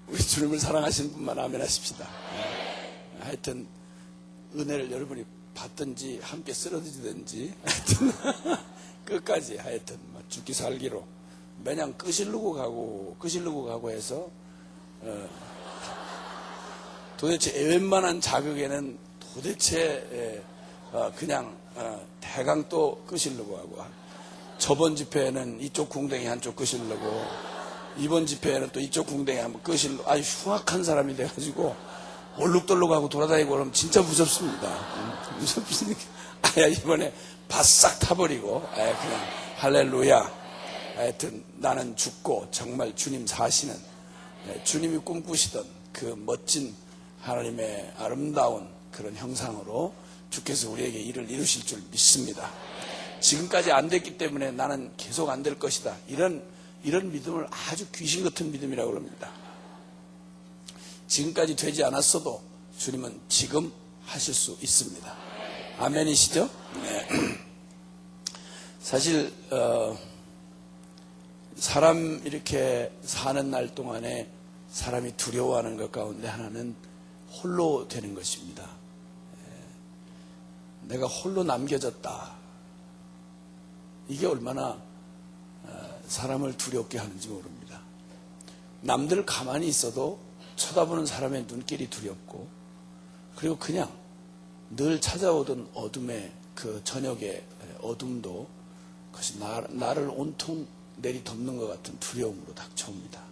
우리 주님을 사랑하시는 분만 아멘 하십시다. 하여튼 은혜를 여러분이 받든지 함께 쓰러지든지 하여튼 끝까지 하여튼 죽기 살기로 매냥 끄실르고 가고 해서 도대체 웬만한 자극에는 도대체 그냥 대강 또 끄실르고 하고, 저번 집회에는 이쪽 궁뎅이 한쪽 끄실르고 이번 집회에는 또 이쪽 궁뎅이 한번 끄실르고, 아주 흉악한 사람이 돼가지고 얼룩덜룩하고 돌아다니고 그러면 진짜 무섭습니다. 무섭으니까 이번에 바싹 타버리고 그냥 할렐루야. 하여튼 나는 죽고 정말 주님 사시는, 주님이 꿈꾸시던 그 멋진 하나님의 아름다운 그런 형상으로 주께서 우리에게 일을 이루실 줄 믿습니다. 지금까지 안 됐기 때문에 나는 계속 안 될 것이다, 이런 믿음을 아주 귀신 같은 믿음이라고 합니다. 지금까지 되지 않았어도 주님은 지금 하실 수 있습니다. 아멘이시죠? 네. 사실 사람 이렇게 사는 날 동안에 사람이 두려워하는 것 가운데 하나는 홀로 되는 것입니다. 내가 홀로 남겨졌다. 이게 얼마나 사람을 두렵게 하는지 모릅니다. 남들 가만히 있어도 쳐다보는 사람의 눈길이 두렵고, 그리고 그냥 늘 찾아오던 어둠의 그 저녁의 어둠도 그것이 나를 온통 내리덮는 것 같은 두려움으로 닥쳐옵니다.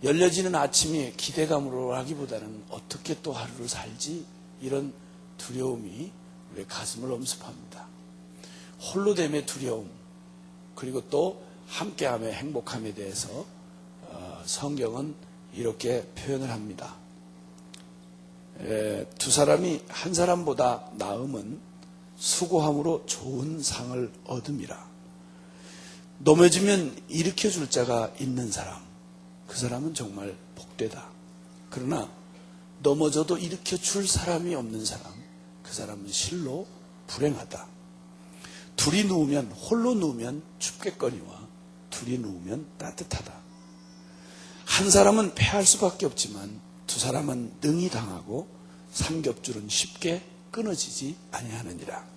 열려지는 아침이 기대감으로 하기보다는 어떻게 또 하루를 살지, 이런 두려움이 우리의 가슴을 엄습합니다. 홀로됨의 두려움, 그리고 또 함께함의 행복함에 대해서 성경은 이렇게 표현을 합니다. 두 사람이 한 사람보다 나음은 수고함으로 좋은 상을 얻음이라. 넘어지면 일으켜줄 자가 있는 사람, 그 사람은 정말 복되다. 그러나 넘어져도 일으켜줄 사람이 없는 사람, 그 사람은 실로 불행하다. 둘이 누우면, 홀로 누우면 춥겠거니와 둘이 누우면 따뜻하다. 한 사람은 패할 수밖에 없지만 두 사람은 능히 당하고 삼겹줄은 쉽게 끊어지지 아니하느니라.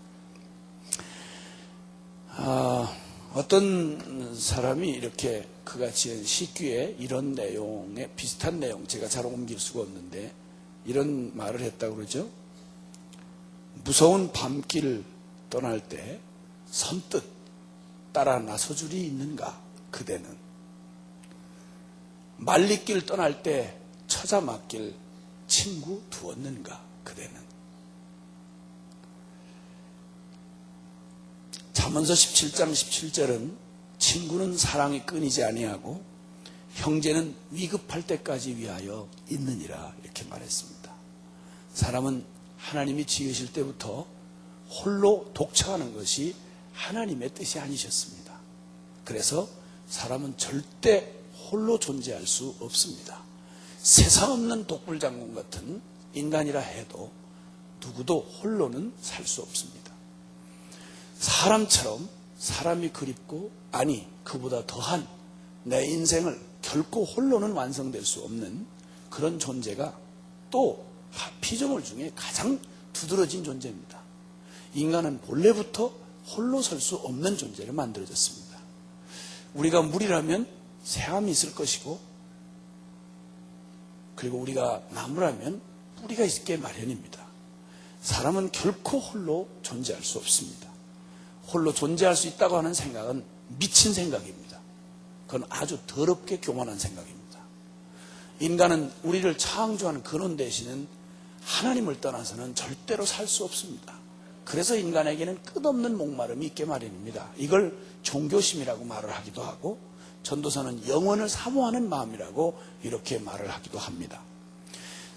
어떤 사람이 이렇게 그가 지은 시귀에 이런 내용에 비슷한 내용, 제가 잘 옮길 수가 없는데 이런 말을 했다고 그러죠. 무서운 밤길 떠날 때 선뜻 따라 나서줄이 있는가 그대는. 말리길 떠날 때 처자 맡길 친구 두었는가 그대는. 잠언서 17장 17절은 친구는 사랑이 끊이지 아니하고 형제는 위급할 때까지 위하여 있느니라, 이렇게 말했습니다. 사람은 하나님이 지으실 때부터 홀로 독처하는 것이 하나님의 뜻이 아니셨습니다. 그래서 사람은 절대 홀로 존재할 수 없습니다. 세상 없는 독불장군 같은 인간이라 해도 누구도 홀로는 살 수 없습니다. 사람처럼 사람이 그립고, 아니 그보다 더한 내 인생을 결코 홀로는 완성될 수 없는 그런 존재가 또 피조물 중에 가장 두드러진 존재입니다. 인간은 본래부터 홀로 설 수 없는 존재를 만들어졌습니다. 우리가 물이라면 새암이 있을 것이고, 그리고 우리가 나무라면 뿌리가 있게 마련입니다. 사람은 결코 홀로 존재할 수 없습니다. 홀로 존재할 수 있다고 하는 생각은 미친 생각입니다. 그건 아주 더럽게 교만한 생각입니다. 인간은 우리를 창조한 근원 대신은 하나님을 떠나서는 절대로 살 수 없습니다. 그래서 인간에게는 끝없는 목마름이 있게 마련입니다. 이걸 종교심이라고 말을 하기도 하고, 전도서는 영혼을 사모하는 마음이라고 이렇게 말을 하기도 합니다.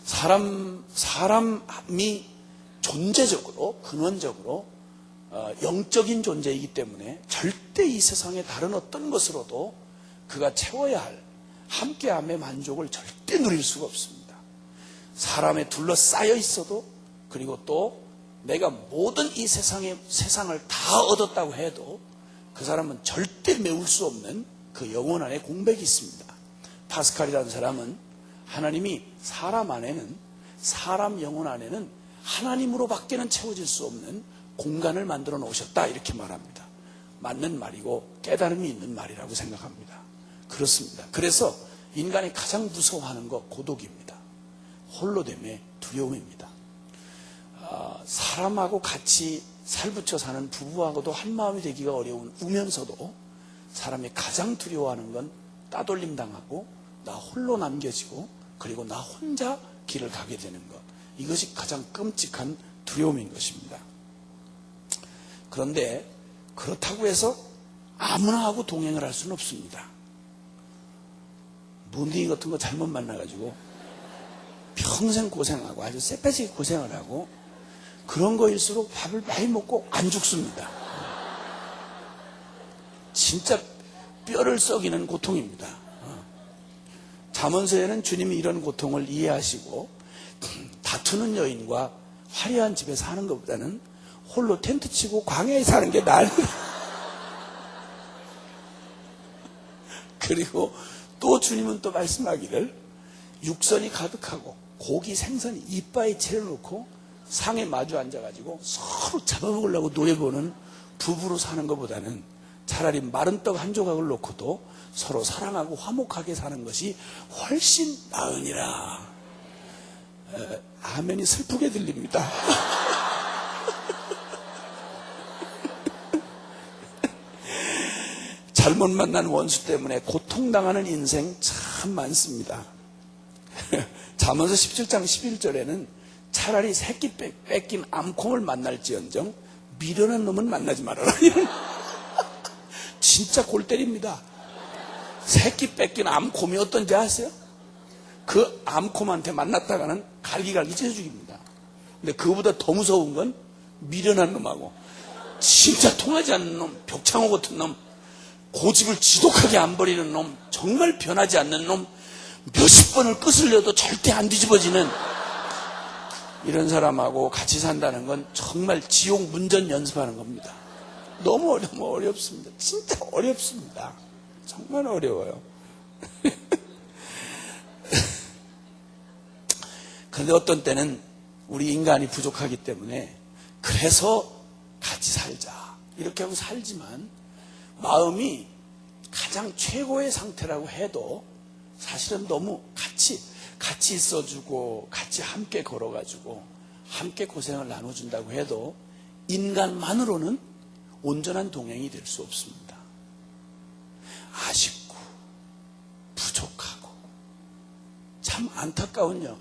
사람이 존재적으로, 근원적으로 영적인 존재이기 때문에 절대 이 세상의 다른 어떤 것으로도 그가 채워야 할 함께함의 만족을 절대 누릴 수가 없습니다. 사람에 둘러싸여 있어도, 그리고 또 내가 모든 이 세상을 다 얻었다고 해도 그 사람은 절대 메울 수 없는 그 영혼 안에 공백이 있습니다. 파스칼이라는 사람은 하나님이 사람 안에는, 사람 영혼 안에는 하나님으로밖에는 채워질 수 없는 공간을 만들어 놓으셨다, 이렇게 말합니다. 맞는 말이고 깨달음이 있는 말이라고 생각합니다. 그렇습니다. 그래서 인간이 가장 무서워하는 거 고독입니다. 홀로됨의 두려움입니다. 사람하고 같이 살붙여 사는 부부하고도 한마음이 되기가 어려운 우면서도 사람이 가장 두려워하는 건 따돌림 당하고 나 홀로 남겨지고 그리고 나 혼자 길을 가게 되는 것. 이것이 가장 끔찍한 두려움인 것입니다. 그런데 그렇다고 해서 아무나 하고 동행을 할 수는 없습니다. 문딩이 같은 거 잘못 만나가지고 평생 고생하고 아주 쎄빼지게 고생을 하고 그런 거일수록 밥을 많이 먹고 안 죽습니다. 진짜 뼈를 썩이는 고통입니다. 잠언서에는 주님이 이런 고통을 이해하시고 다투는 여인과 화려한 집에 사는 것보다는 홀로 텐트 치고 광야에 사는 게 나을. 그리고 또 주님은 또 말씀하기를 육선이 가득하고 고기 생선이 이빠에 차려놓고 상에 마주 앉아가지고 서로 잡아먹으려고 노려보는 부부로 사는 것보다는 차라리 마른 떡 한 조각을 놓고도 서로 사랑하고 화목하게 사는 것이 훨씬 나으니라. 아멘이 슬프게 들립니다. 잘못 만난 원수 때문에 고통당하는 인생 참 많습니다. 잠언서 17장 11절에는 차라리 새끼 뺏긴 암콩을 만날지언정 미련한 놈은 만나지 말아라. 진짜 골 때립니다. 새끼 뺏긴 암콩이 어떤지 아세요? 그 암콩한테 만났다가는 갈기갈기 찢어 죽입니다. 근데 그거보다 더 무서운 건 미련한 놈하고 진짜 통하지 않는 놈, 벽창호 같은 놈, 고집을 지독하게 안 버리는 놈, 정말 변하지 않는 놈, 몇십 번을 끄슬려도 절대 안 뒤집어지는 이런 사람하고 같이 산다는 건 정말 지옥 문전 연습하는 겁니다. 너무 어렵습니다. 진짜 어렵습니다. 정말 어려워요. 그런데 어떤 때는 우리 인간이 부족하기 때문에 그래서 같이 살자 이렇게 하고 살지만 마음이 가장 최고의 상태라고 해도 사실은 너무 같이 있어주고 같이 함께 걸어가지고 함께 고생을 나눠준다고 해도 인간만으로는 온전한 동행이 될 수 없습니다. 아쉽고 부족하고 참 안타까운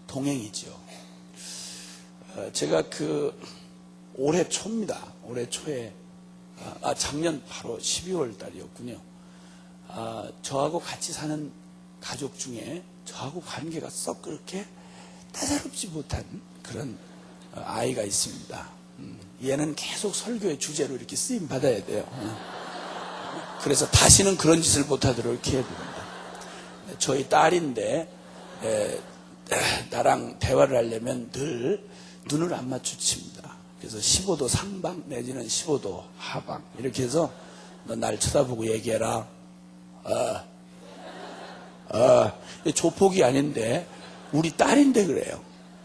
동행이죠. 제가 올해 초입니다. 올해 초에 작년 바로 12월 달이었군요. 저하고 같이 사는 가족 중에 저하고 관계가 썩 그렇게 따사롭지 못한 그런 아이가 있습니다. 얘는 계속 설교의 주제로 이렇게 쓰임 받아야 돼요. 그래서 다시는 그런 짓을 못하도록 이렇게 해야 됩니다. 저희 딸인데 나랑 대화를 하려면 늘 눈을 안 마주칩니다. 그래서 15도 상방 내지는 15도 하방 이렇게 해서 너 날 쳐다보고 얘기해라. 조폭이 아닌데 우리 딸인데 그래요.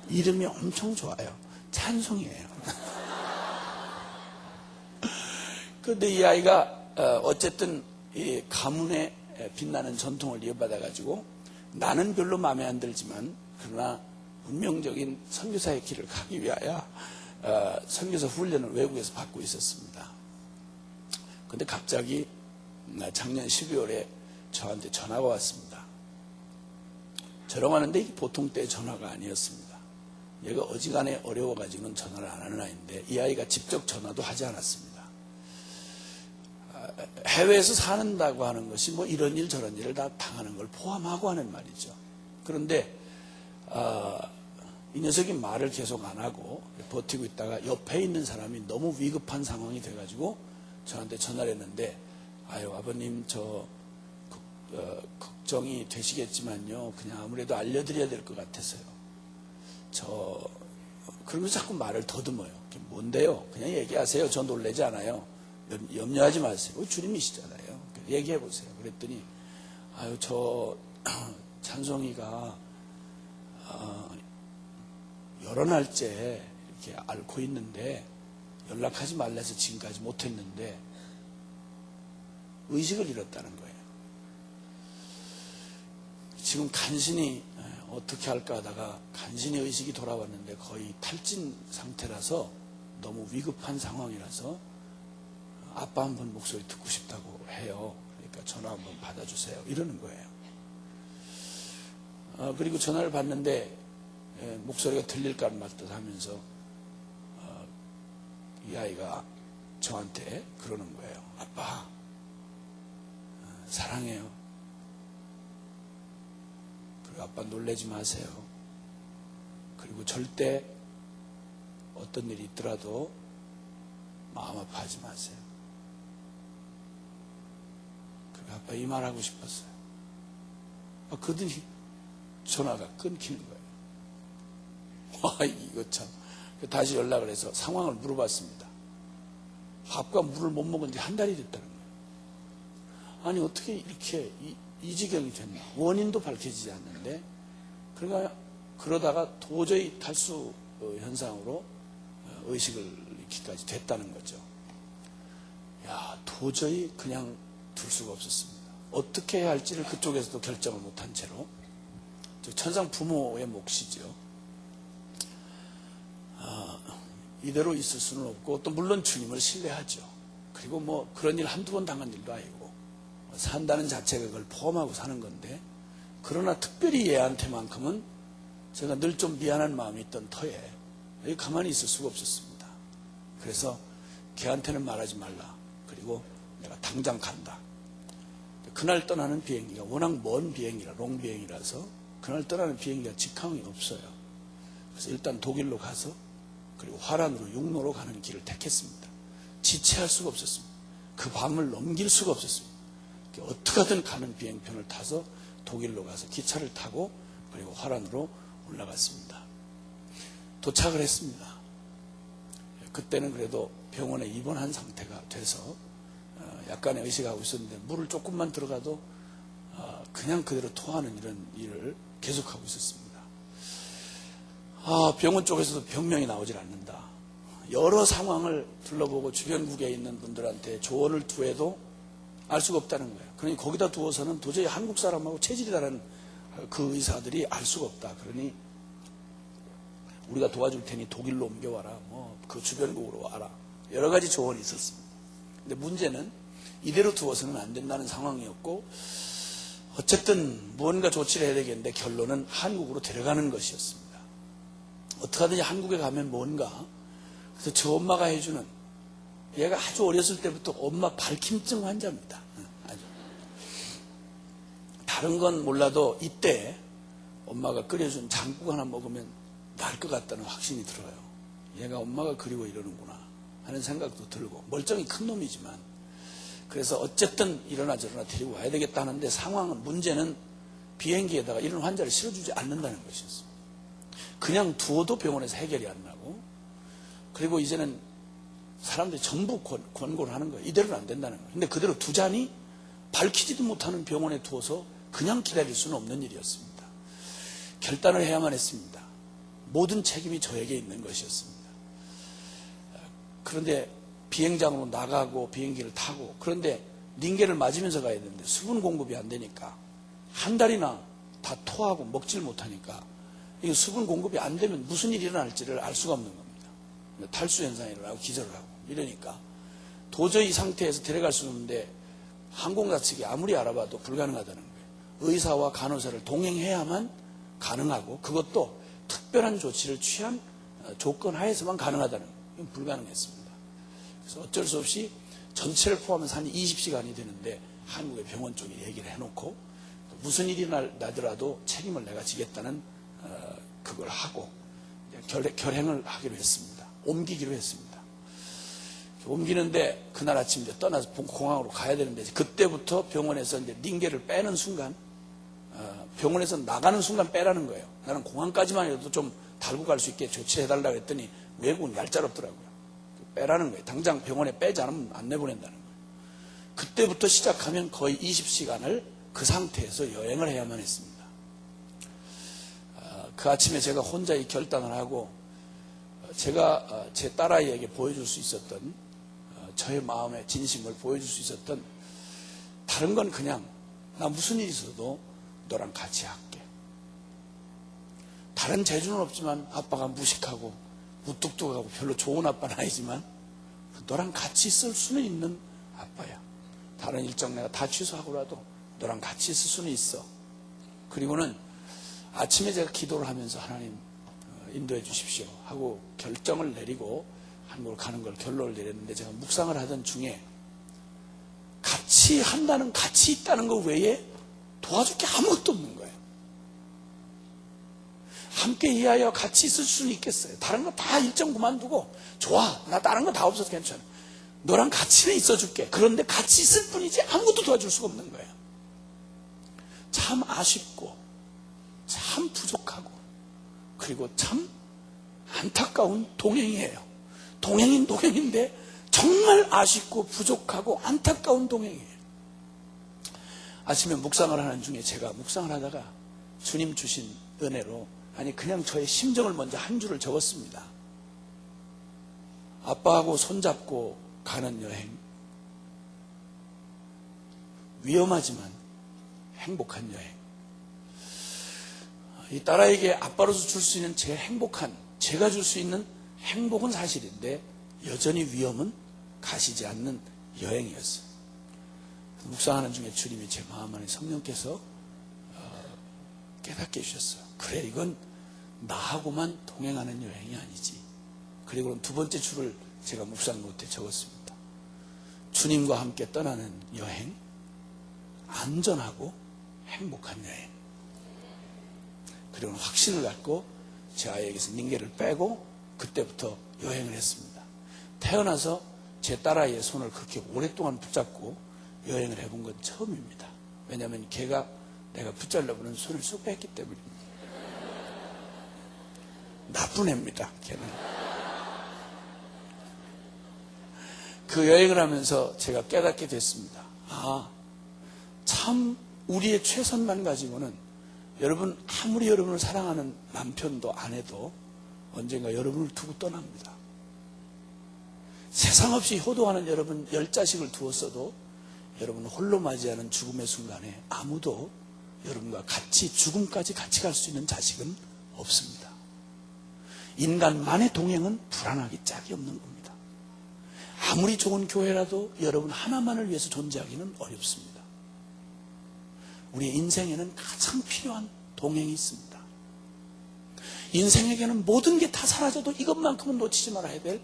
이름이 엄청 좋아요. 찬송이에요. 그런데 이 아이가 어쨌든 이 가문의 빛나는 전통을 이어받아가지고 나는 별로 마음에 안 들지만 그러나 운명적인 선교사의 길을 가기 위하여 선교사 훈련을 외국에서 받고 있었습니다. 그런데 갑자기 작년 12월에 저한테 전화가 왔습니다. 저라고 하는데 이게 보통 때의 전화가 아니었습니다. 얘가 어지간해 어려워가지고는 전화를 안 하는 아이인데 이 아이가 직접 전화도 하지 않았습니다. 해외에서 사는다고 하는 것이 뭐 이런 일 저런 일을 다 당하는 걸 포함하고 하는 말이죠. 그런데 이 녀석이 말을 계속 안 하고 버티고 있다가 옆에 있는 사람이 너무 위급한 상황이 돼가지고 저한테 전화를 했는데 아유 아버님 저 걱정이 되시겠지만요 그냥 아무래도 알려드려야 될 것 같아서요. 그러면서 자꾸 말을 더듬어요. 뭔데요? 그냥 얘기하세요. 저 놀라지 않아요. 염려하지 마세요. 주님이시잖아요. 얘기해 보세요. 그랬더니 아유 저 찬송이가 여러 날째 이렇게 앓고 있는데 연락하지 말래서 지금까지 못했는데 의식을 잃었다는 거예요. 지금 간신히 어떻게 할까 하다가 간신히 의식이 돌아왔는데 거의 탈진 상태라서 너무 위급한 상황이라서 아빠 한번 목소리 듣고 싶다고 해요. 그러니까 전화 한번 받아주세요. 이러는 거예요. 그리고 전화를 받는데 목소리가 들릴까 말듯 하면서 이 아이가 저한테 그러는 거예요. 아빠 사랑해요. 그리고 아빠 놀라지 마세요. 그리고 절대 어떤 일이 있더라도 마음 아파하지 마세요. 그리고 아빠 이 말 하고 싶었어요. 그러더니 전화가 끊기는 거예요. 와 이거 참. 다시 연락을 해서 상황을 물어봤습니다. 밥과 물을 못 먹은 지 한 달이 됐다는 거예요. 아니 어떻게 이렇게 이 지경이 됐나. 원인도 밝혀지지 않는데 그러다가 도저히 탈수 현상으로 의식을 잃기까지 됐다는 거죠. 야 도저히 그냥 둘 수가 없었습니다. 어떻게 해야 할지를 그쪽에서도 결정을 못한 채로 천상 부모의 몫이죠. 이대로 있을 수는 없고 또 물론 주님을 신뢰하죠. 그리고 뭐 그런 일 한두 번 당한 일도 아니고 산다는 자체가 그걸 포함하고 사는 건데 그러나 특별히 얘한테만큼은 제가 늘 좀 미안한 마음이 있던 터에 가만히 있을 수가 없었습니다. 그래서 걔한테는 말하지 말라. 그리고 내가 당장 간다. 그날 떠나는 비행기가 워낙 먼 비행기라 롱 비행이라서 그날 떠나는 비행기가 직항이 없어요. 그래서 일단 독일로 가서 그리고 화란으로 육로로 가는 길을 택했습니다. 지체할 수가 없었습니다. 그 밤을 넘길 수가 없었습니다. 어떻게 하든 가는 비행편을 타서 독일로 가서 기차를 타고 그리고 화란으로 올라갔습니다. 도착을 했습니다. 그때는 그래도 병원에 입원한 상태가 돼서 약간의 의식하고 있었는데 물을 조금만 들어가도 그냥 그대로 토하는 이런 일을 계속하고 있었습니다. 병원 쪽에서도 병명이 나오질 않는다. 여러 상황을 둘러보고 주변국에 있는 분들한테 조언을 구해도 알 수가 없다는 거예요. 그러니 거기다 두어서는 도저히 한국 사람하고 체질이 다른 그 의사들이 알 수가 없다. 그러니 우리가 도와줄 테니 독일로 옮겨와라. 그 주변국으로 와라. 여러 가지 조언이 있었습니다. 근데 문제는 이대로 두어서는 안 된다는 상황이었고 어쨌든 무언가 조치를 해야 되겠는데 결론은 한국으로 데려가는 것이었습니다. 어떻게 하든지 한국에 가면 뭔가 그래서 저 엄마가 해주는 얘가 아주 어렸을 때부터 엄마 발킴증 환자입니다. 아주 다른 건 몰라도 이때 엄마가 끓여준 장국 하나 먹으면 날 것 같다는 확신이 들어요. 얘가 엄마가 그리워 이러는구나 하는 생각도 들고 멀쩡히 큰 놈이지만 그래서 어쨌든 이러나 저러나 데리고 와야 되겠다 하는데 상황은 문제는 비행기에다가 이런 환자를 실어주지 않는다는 것이었습니다. 그냥 두어도 병원에서 해결이 안 나고 그리고 이제는 사람들이 전부 권고를 하는 거예요. 이대로는 안 된다는 거예요. 근데 그대로 두자니 밝히지도 못하는 병원에 두어서 그냥 기다릴 수는 없는 일이었습니다. 결단을 해야만 했습니다. 모든 책임이 저에게 있는 것이었습니다. 그런데 비행장으로 나가고 비행기를 타고 그런데 링게를 맞으면서 가야 되는데 수분 공급이 안 되니까 한 달이나 다 토하고 먹질 못하니까 이 수분 공급이 안 되면 무슨 일이 일어날지를 알 수가 없는 겁니다. 탈수 현상이 일어나고 기절을 하고 이러니까 도저히 이 상태에서 데려갈 수는 없는데 항공사 측이 아무리 알아봐도 불가능하다는 거예요. 의사와 간호사를 동행해야만 가능하고 그것도 특별한 조치를 취한 조건 하에서만 가능하다는 거예요. 이건 불가능했습니다. 그래서 어쩔 수 없이 전체를 포함해서 한 20시간이 되는데 한국의 병원 쪽이 얘기를 해놓고 무슨 일이 나더라도 책임을 내가 지겠다는 그걸 하고 결행을 하기로 했습니다. 옮기기로 했습니다. 옮기는데 그날 아침 이제 떠나서 공항으로 가야 되는데 그때부터 병원에서 이제 링게를 빼는 순간 병원에서 나가는 순간 빼라는 거예요. 나는 공항까지만 해도 좀 달고 갈 수 있게 조치해달라고 했더니 외국은 얄짤없더라고요. 빼라는 거예요. 당장 병원에 빼지 않으면 안 내보낸다는 거예요. 그때부터 시작하면 거의 20시간을 그 상태에서 여행을 해야만 했습니다. 그 아침에 제가 혼자 이 결단을 하고 제가 제 딸아이에게 보여줄 수 있었던 저의 마음의 진심을 보여줄 수 있었던 다른 건 그냥 나 무슨 일이 있어도 너랑 같이 할게. 다른 재주는 없지만 아빠가 무식하고 무뚝뚝하고 별로 좋은 아빠는 아니지만 너랑 같이 있을 수는 있는 아빠야. 다른 일정 내가 다 취소하고라도 너랑 같이 있을 수는 있어. 그리고는 아침에 제가 기도를 하면서 하나님 인도해 주십시오 하고 결정을 내리고 한국으로 가는 걸 결론을 내렸는데 제가 묵상을 하던 중에 같이 한다는 같이 있다는 것 외에 도와줄 게 아무것도 없는 거예요. 함께 이하여 같이 있을 수는 있겠어요. 다른 거 다 일정 그만두고 좋아 나 다른 거 다 없어도 괜찮아. 너랑 같이는 있어줄게. 그런데 같이 있을 뿐이지 아무것도 도와줄 수가 없는 거예요. 참 아쉽고 참 부족하고 그리고 참 안타까운 동행이에요. 동행인 동행인데 정말 아쉽고 부족하고 안타까운 동행이에요. 아침에 묵상을 하는 중에 제가 묵상을 하다가 주님 주신 은혜로 아니 그냥 저의 심정을 먼저 한 줄을 적었습니다. 아빠하고 손잡고 가는 여행 위험하지만 행복한 여행. 이 딸아이에게 아빠로서 줄 수 있는 제일 행복한 제가 줄 수 있는 행복은 사실인데 여전히 위험은 가시지 않는 여행이었어요. 묵상하는 중에 주님이 제 마음 안에 성령께서 깨닫게 해주셨어요. 그래 이건 나하고만 동행하는 여행이 아니지. 그리고 두 번째 줄을 제가 묵상 노트에 적었습니다. 주님과 함께 떠나는 여행, 안전하고 행복한 여행. 그리고 확신을 갖고 제 아이에게서 닝게를 빼고 그때부터 여행을 했습니다. 태어나서 제 딸아이의 손을 그렇게 오랫동안 붙잡고 여행을 해본 건 처음입니다. 왜냐하면 걔가 내가 붙잡려보는 손을 쑥 뺐기 때문입니다. 나쁜 애입니다. 걔는. 그 여행을 하면서 제가 깨닫게 됐습니다. 참 우리의 최선만 가지고는 여러분 아무리 여러분을 사랑하는 남편도 아내도 언젠가 여러분을 두고 떠납니다. 세상 없이 효도하는 여러분 10자식을 두었어도 여러분 홀로 맞이하는 죽음의 순간에 아무도 여러분과 같이 죽음까지 같이 갈 수 있는 자식은 없습니다. 인간만의 동행은 불안하기 짝이 없는 겁니다. 아무리 좋은 교회라도 여러분 하나만을 위해서 존재하기는 어렵습니다. 우리의 인생에는 가장 필요한 동행이 있습니다. 인생에게는 모든 게 다 사라져도 이것만큼은 놓치지 말아야 될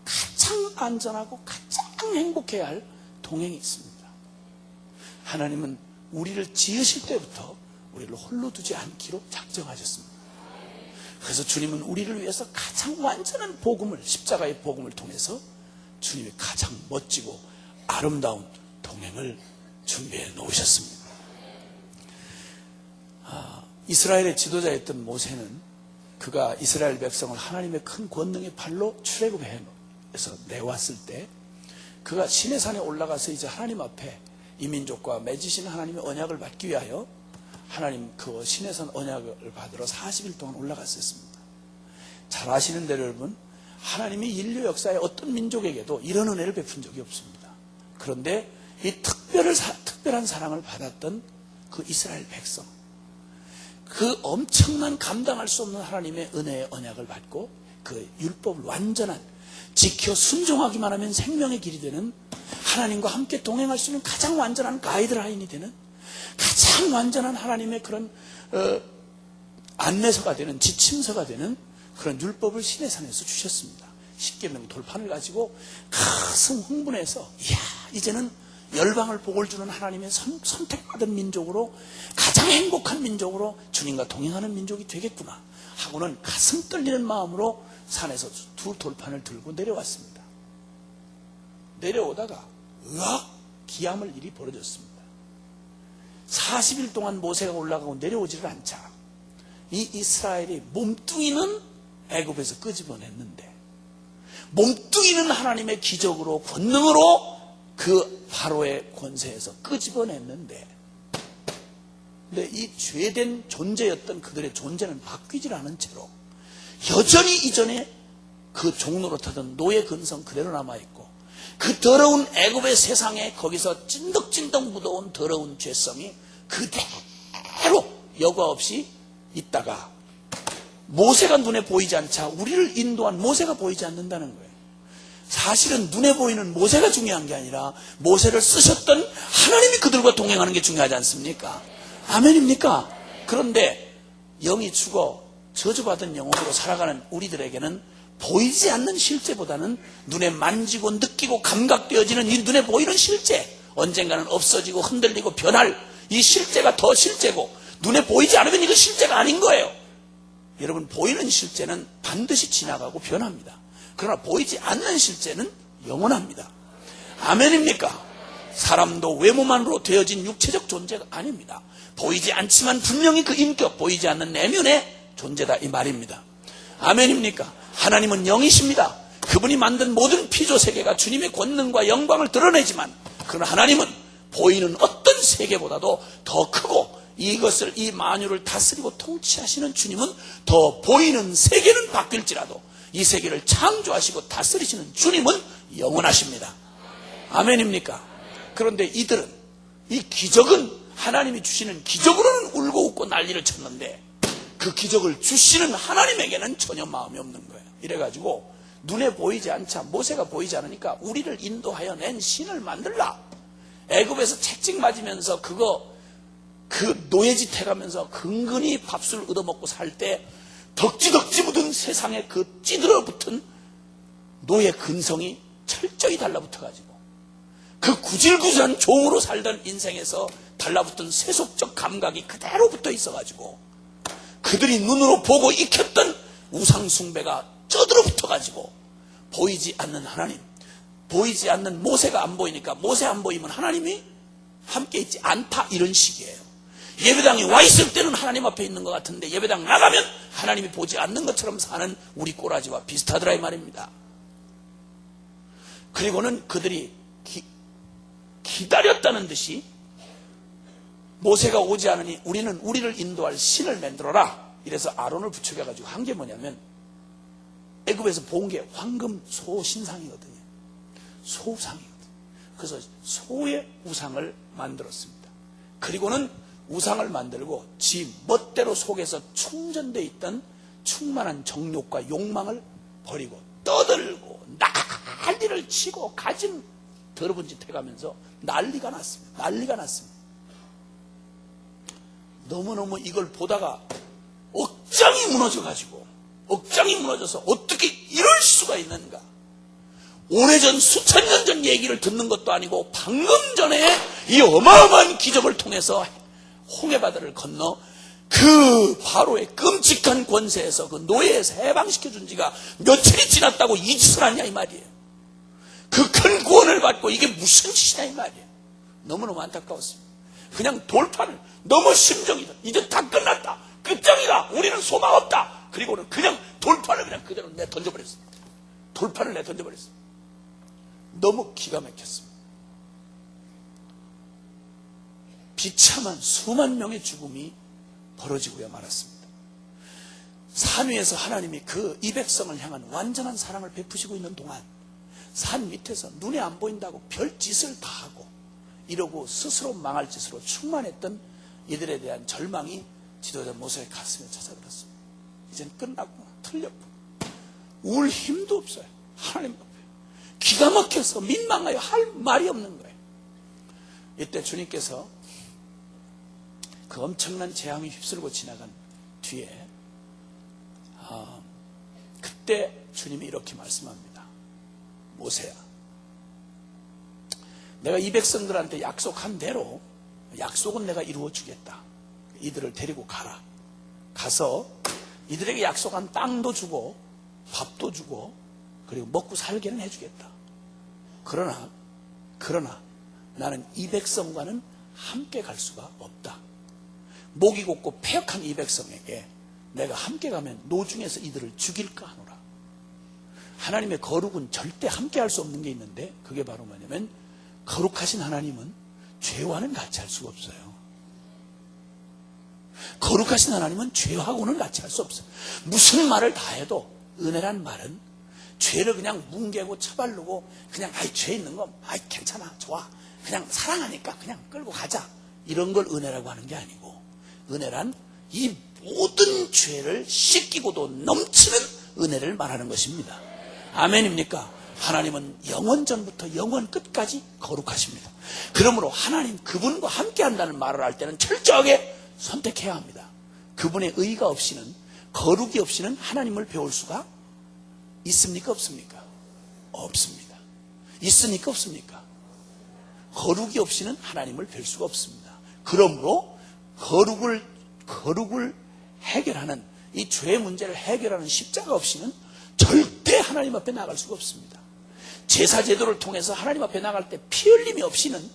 가장 안전하고 가장 행복해야 할 동행이 있습니다. 하나님은 우리를 지으실 때부터 우리를 홀로 두지 않기로 작정하셨습니다. 그래서 주님은 우리를 위해서 가장 완전한 복음을 십자가의 복음을 통해서 주님이 가장 멋지고 아름다운 동행을 준비해 놓으셨습니다. 이스라엘의 지도자였던 모세는 그가 이스라엘 백성을 하나님의 큰 권능의 발로 출애굽해서 내왔을 때 그가 시내산에 올라가서 이제 하나님 앞에 이 민족과 맺으신 하나님의 언약을 받기 위하여 하나님 그 시내산 언약을 받으러 40일 동안 올라갔었습니다. 잘 아시는 대로 여러분 하나님이 인류 역사에 어떤 민족에게도 이런 은혜를 베푼 적이 없습니다. 그런데 이 특별한 사랑을 받았던 그 이스라엘 백성 그 엄청난 감당할 수 없는 하나님의 은혜의 언약을 받고 그 율법을 완전한 지켜 순종하기만 하면 생명의 길이 되는 하나님과 함께 동행할 수 있는 가장 완전한 가이드라인이 되는 가장 완전한 하나님의 그런 안내서가 되는 지침서가 되는 그런 율법을 시내산에서 주셨습니다. 십계명 돌판을 가지고 가슴 흥분해서 이야 이제는 열방을 복을 주는 하나님의 선택받은 민족으로 가장 행복한 민족으로 주님과 동행하는 민족이 되겠구나 하고는 가슴 떨리는 마음으로 산에서 두 돌판을 들고 내려왔습니다. 내려오다가 으악 기암을 일이 벌어졌습니다. 40일 동안 모세가 올라가고 내려오지를 않자 이 이스라엘이 몸뚱이는 애굽에서 끄집어냈는데 몸뚱이는 하나님의 기적으로 권능으로 그 바로의 권세에서 끄집어냈는데, 근데 이 죄된 존재였던 그들의 존재는 바뀌질 않은 채로 여전히 이전에 그 종노릇하던 노예 근성 그대로 남아있고, 그 더러운 애굽의 세상에 거기서 찐득찐득 묻어온 더러운 죄성이 그대로 여과 없이 있다가, 모세가 눈에 보이지 않자 우리를 인도한 모세가 보이지 않는다는 거예요. 사실은 눈에 보이는 모세가 중요한 게 아니라 모세를 쓰셨던 하나님이 그들과 동행하는 게 중요하지 않습니까? 아멘입니까? 그런데 영이 죽어 저주받은 영혼으로 살아가는 우리들에게는 보이지 않는 실제보다는 눈에 만지고 느끼고 감각되어지는 이 눈에 보이는 실제, 언젠가는 없어지고 흔들리고 변할 이 실제가 더 실제고, 눈에 보이지 않으면 이거 실제가 아닌 거예요. 여러분, 보이는 실제는 반드시 지나가고 변합니다. 그러나 보이지 않는 실제는 영원합니다. 아멘입니까? 사람도 외모만으로 되어진 육체적 존재가 아닙니다. 보이지 않지만 분명히 그 인격, 보이지 않는 내면의 존재다, 이 말입니다. 아멘입니까? 하나님은 영이십니다. 그분이 만든 모든 피조 세계가 주님의 권능과 영광을 드러내지만, 그러나 하나님은 보이는 어떤 세계보다도 더 크고, 이것을, 이 만유를 다스리고 통치하시는 주님은 더 보이는 세계는 바뀔지라도 이 세계를 창조하시고 다스리시는 주님은 영원하십니다. 아멘입니까? 그런데 이들은, 이 기적은 하나님이 주시는 기적으로는 울고 웃고 난리를 쳤는데, 그 기적을 주시는 하나님에게는 전혀 마음이 없는 거예요. 이래가지고 눈에 보이지 않자, 모세가 보이지 않으니까 우리를 인도하여 낸 신을 만들라. 애굽에서 채찍 맞으면서 그 노예짓 해가면서 근근히 밥술 얻어먹고 살 때 덕지덕지 묻은 세상에 그 찌들어붙은 노예 근성이 철저히 달라붙어가지고, 그 구질구질한 종으로 살던 인생에서 달라붙은 세속적 감각이 그대로 붙어 있어가지고, 그들이 눈으로 보고 익혔던 우상숭배가 쩌들어 붙어가지고, 보이지 않는 하나님, 보이지 않는 모세가 안 보이니까 모세 안 보이면 하나님이 함께 있지 않다, 이런 식이에요. 예배당에 와 있을 때는 하나님 앞에 있는 것 같은데 예배당 나가면 하나님이 보지 않는 것처럼 사는 우리 꼬라지와 비슷하더라, 이 말입니다. 그리고는 그들이 기다렸다는 듯이 모세가 오지 않으니 우리는 우리를 인도할 신을 만들어라. 이래서 아론을 부추겨가지고 한 게 뭐냐면, 애굽에서 본 게 황금 소 신상이거든요. 소우상이거든요. 그래서 소의 우상을 만들었습니다. 그리고는 우상을 만들고 지 멋대로 속에서 충전되어 있던 충만한 정욕과 욕망을 버리고 떠들고 난리를 치고 가진 더러운 짓 해가면서 난리가 났습니다. 난리가 났습니다. 너무너무 이걸 보다가 억장이 무너져서 어떻게 이럴 수가 있는가. 오래전 수천 년 전 얘기를 듣는 것도 아니고 방금 전에 이 어마어마한 기적을 통해서 홍해바다를 건너 그 바로의 끔찍한 권세에서 그 노예에서 해방시켜준 지가 며칠이 지났다고 이 짓을 하냐, 이 말이에요. 그 큰 구원을 받고 이게 무슨 짓이냐, 이 말이에요. 너무너무 안타까웠습니다. 그냥 돌파를, 너무 심정이다, 이제 다 끝났다, 끝장이다, 우리는 소망 없다, 그리고는 그냥 돌파를 그냥 그대로 내던져버렸습니다. 돌파를 내던져버렸습니다. 너무 기가 막혔습니다. 비참한 수만 명의 죽음이 벌어지고야 말았습니다. 산 위에서 하나님이 그 이 백성을 향한 완전한 사랑을 베푸시고 있는 동안 산 밑에서 눈에 안 보인다고 별짓을 다 하고 이러고 스스로 망할 짓으로 충만했던 이들에 대한 절망이 지도자 모세의 가슴에 찾아들었습니다. 이젠 끝났구나, 틀렸구나, 울 힘도 없어요. 하나님 앞에 기가 막혀서 민망하여 할 말이 없는 거예요. 이때 주님께서 그 엄청난 재앙이 휩쓸고 지나간 뒤에 그때 주님이 이렇게 말씀합니다. 모세야, 내가 이 백성들한테 약속한 대로 약속은 내가 이루어 주겠다. 이들을 데리고 가라. 가서 이들에게 약속한 땅도 주고 밥도 주고 그리고 먹고 살게는 해주겠다. 그러나 나는 이 백성과는 함께 갈 수가 없다. 목이 곧고 패역한 이 백성에게 내가 함께 가면 노중에서 이들을 죽일까 하노라. 하나님의 거룩은 절대 함께 할 수 없는 게 있는데 그게 바로 뭐냐면 거룩하신 하나님은 죄와는 같이 할 수가 없어요. 거룩하신 하나님은 죄하고는 같이 할 수 없어요. 무슨 말을 다 해도 은혜란 말은 죄를 그냥 뭉개고 처바르고 그냥 죄 있는 거 괜찮아 좋아 그냥 사랑하니까 그냥 끌고 가자 이런 걸 은혜라고 하는 게 아니고, 은혜란 이 모든 죄를 씻기고도 넘치는 은혜를 말하는 것입니다. 아멘입니까? 하나님은 영원 전부터 영원 끝까지 거룩하십니다. 그러므로 하나님 그분과 함께 한다는 말을 할 때는 철저하게 선택해야 합니다. 그분의 의가 없이는, 거룩이 없이는 하나님을 배울 수가 있습니까? 없습니까? 없습니다. 있으니까 없습니까? 거룩이 없이는 하나님을 뵐 수가 없습니다. 그러므로 거룩을 해결하는, 이 죄의 문제를 해결하는 십자가 없이는 절대 하나님 앞에 나갈 수가 없습니다. 제사 제도를 통해서 하나님 앞에 나갈 때 피 흘림이 없이는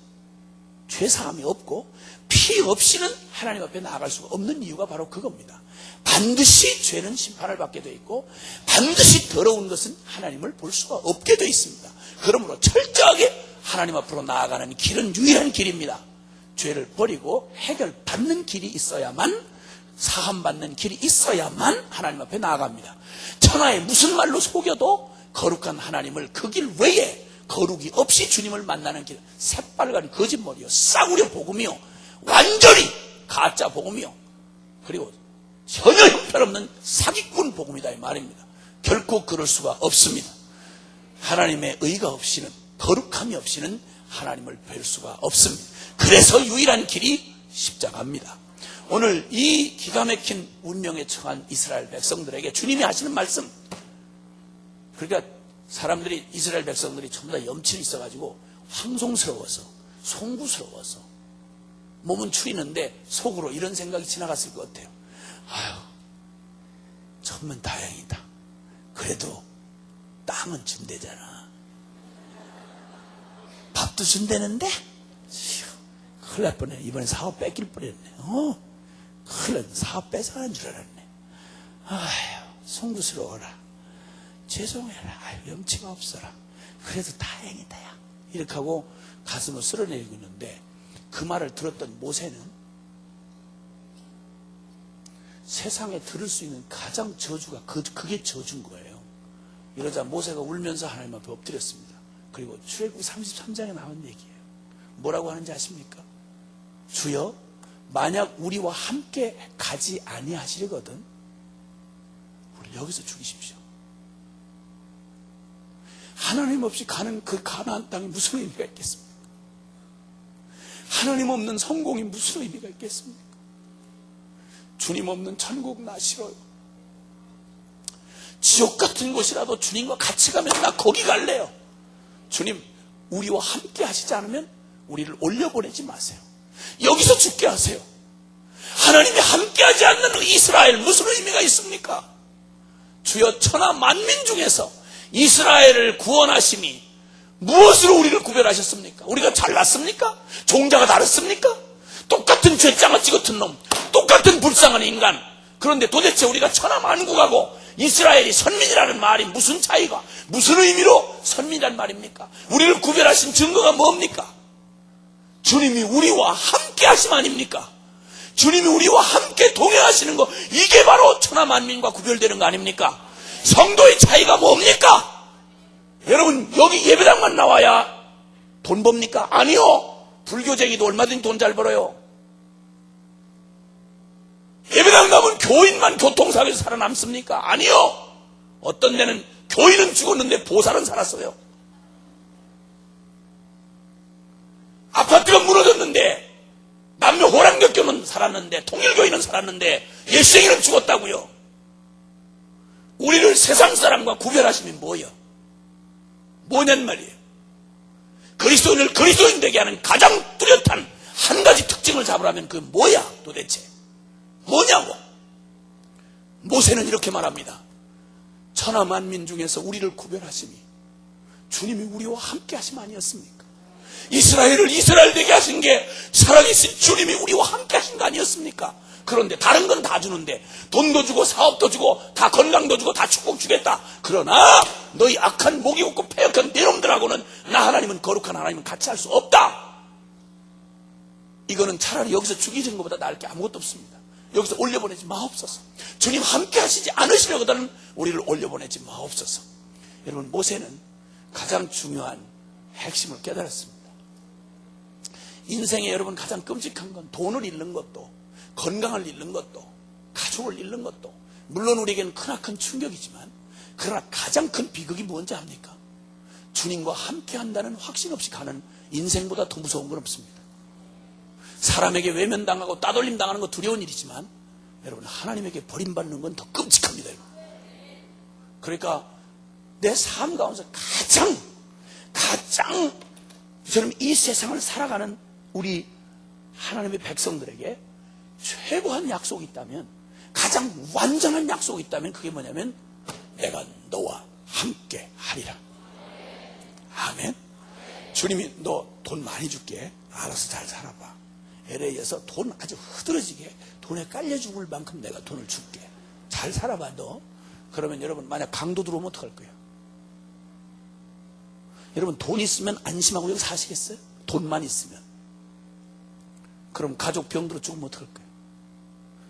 죄사함이 없고, 피 없이는 하나님 앞에 나아갈 수가 없는 이유가 바로 그겁니다. 반드시 죄는 심판을 받게 되어 있고, 반드시 더러운 것은 하나님을 볼 수가 없게 되어 있습니다. 그러므로 철저하게 하나님 앞으로 나아가는 길은 유일한 길입니다. 죄를 버리고 해결받는 길이 있어야만, 사함받는 길이 있어야만 하나님 앞에 나아갑니다. 천하에 무슨 말로 속여도 거룩한 하나님을 그 길 외에 거룩이 없이 주님을 만나는 길, 새빨간 거짓말이요, 싸구려 복음이요, 완전히 가짜 복음이요, 그리고 전혀 형편없는 사기꾼 복음이다 이 말입니다. 결코 그럴 수가 없습니다. 하나님의 의가 없이는, 거룩함이 없이는 하나님을 뵐 수가 없습니다. 그래서 유일한 길이 십자가입니다. 오늘 이 기가 막힌 운명에 처한 이스라엘 백성들에게 주님이 하시는 말씀, 그러니까 사람들이, 이스라엘 백성들이 전부 다 염치를 있어가지고 황송스러워서, 송구스러워서 몸은 추리는데 속으로 이런 생각이 지나갔을 것 같아요. 아유, 천만 다행이다. 그래도 땅은 준대잖아. 밥도 준대는데 큰일 날 뻔해. 이번에 사업 뺏길 뻔했네. 큰일 날, 사업 뺏어간 줄 알았네. 아유, 송구스러워라. 죄송해라. 아유, 염치가 없어라. 그래도 다행이다 야. 이렇게 하고 가슴을 쓸어내리고 있는데, 그 말을 들었던 모세는 세상에 들을 수 있는 가장 저주가 그게 저주인 거예요. 이러자 모세가 울면서 하나님 앞에 엎드렸습니다. 그리고 출애굽기 33장에 나온 얘기예요. 뭐라고 하는지 아십니까? 주여, 만약 우리와 함께 가지 아니하시거든 우리 여기서 죽이십시오. 하나님 없이 가는 그 가나안 땅이 무슨 의미가 있겠습니까? 하나님 없는 성공이 무슨 의미가 있겠습니까? 주님 없는 천국 나 싫어요. 지옥 같은 곳이라도 주님과 같이 가면 나 거기 갈래요. 주님, 우리와 함께 하시지 않으면 우리를 올려보내지 마세요. 여기서 죽게 하세요. 하나님이 함께 하지 않는 이스라엘 무슨 의미가 있습니까? 주여, 천하 만민 중에서 이스라엘을 구원하심이 무엇으로 우리를 구별하셨습니까? 우리가 잘났습니까? 종자가 다르습니까? 똑같은 죄장아찌 같은 놈, 똑같은 불쌍한 인간. 그런데 도대체 우리가 천하 만국하고 이스라엘이 선민이라는 말이 무슨 차이가, 무슨 의미로 선민이란 말입니까? 우리를 구별하신 증거가 뭡니까? 주님이 우리와 함께 하심 아닙니까? 주님이 우리와 함께 동행하시는 거, 이게 바로 천하 만민과 구별되는 거 아닙니까? 성도의 차이가 뭡니까? 여러분, 여기 예배당만 나와야 돈 법니까? 아니요. 불교쟁이도 얼마든지 돈 잘 벌어요. 예배당 가면 교인만 교통사고에서 살아남습니까? 아니요. 어떤 데는 교인은 죽었는데 보살은 살았어요. 아파트가 무너졌는데 남녀 호랑객교는 살았는데, 통일교인은 살았는데 예수쟁이는 죽었다고요. 우리를 세상 사람과 구별하시면 뭐냔 말이에요. 그리스도인을 그리스도인 되게 하는 가장 뚜렷한 한 가지 특징을 잡으라면 그게 뭐야 도대체? 뭐냐고. 모세는 이렇게 말합니다. 천하 만민 중에서 우리를 구별하심이 주님이 우리와 함께 하심 아니었습니까? 이스라엘을 이스라엘 되게 하신 게 살아계신 주님이 우리와 함께 하신 거 아니었습니까? 그런데 다른 건 다 주는데 돈도 주고 사업도 주고 다 건강도 주고 다 축복 주겠다. 그러나 너희 악한 목이 없고 패역한 내 놈들하고는 나 하나님은 거룩한 하나님은 같이 할 수 없다. 이거는 차라리 여기서 죽이는 것보다 나을 게 아무것도 없습니다. 여기서 올려보내지 마옵소서. 주님 함께 하시지 않으시려거든 우리를 올려보내지 마옵소서. 여러분, 모세는 가장 중요한 핵심을 깨달았습니다. 인생에 여러분 가장 끔찍한 건 돈을 잃는 것도, 건강을 잃는 것도, 가족을 잃는 것도, 물론 우리에게는 크나큰 충격이지만, 그러나 가장 큰 비극이 뭔지 압니까? 주님과 함께 한다는 확신 없이 가는 인생보다 더 무서운 건 없습니다. 사람에게 외면당하고 따돌림 당하는 거 두려운 일이지만, 여러분, 하나님에게 버림받는 건 더 끔찍합니다. 여러분. 그러니까 내 삶 가운데서 가장 저는 이 세상을 살아가는 우리 하나님의 백성들에게 최고한 약속이 있다면, 가장 완전한 약속이 있다면 그게 뭐냐면 내가 너와 함께 하리라. 아멘. 주님이 너 돈 많이 줄게. 알아서 잘 살아봐. LA에서 돈 아주 흐드러지게 돈에 깔려 죽을 만큼 내가 돈을 줄게. 잘 살아봐 너. 그러면 여러분, 만약 강도 들어오면 어떡할 거예요? 여러분, 돈 있으면 안심하고 여기 사시겠어요? 돈만 있으면. 그럼 가족 병들어 죽으면 어떡할 거예요?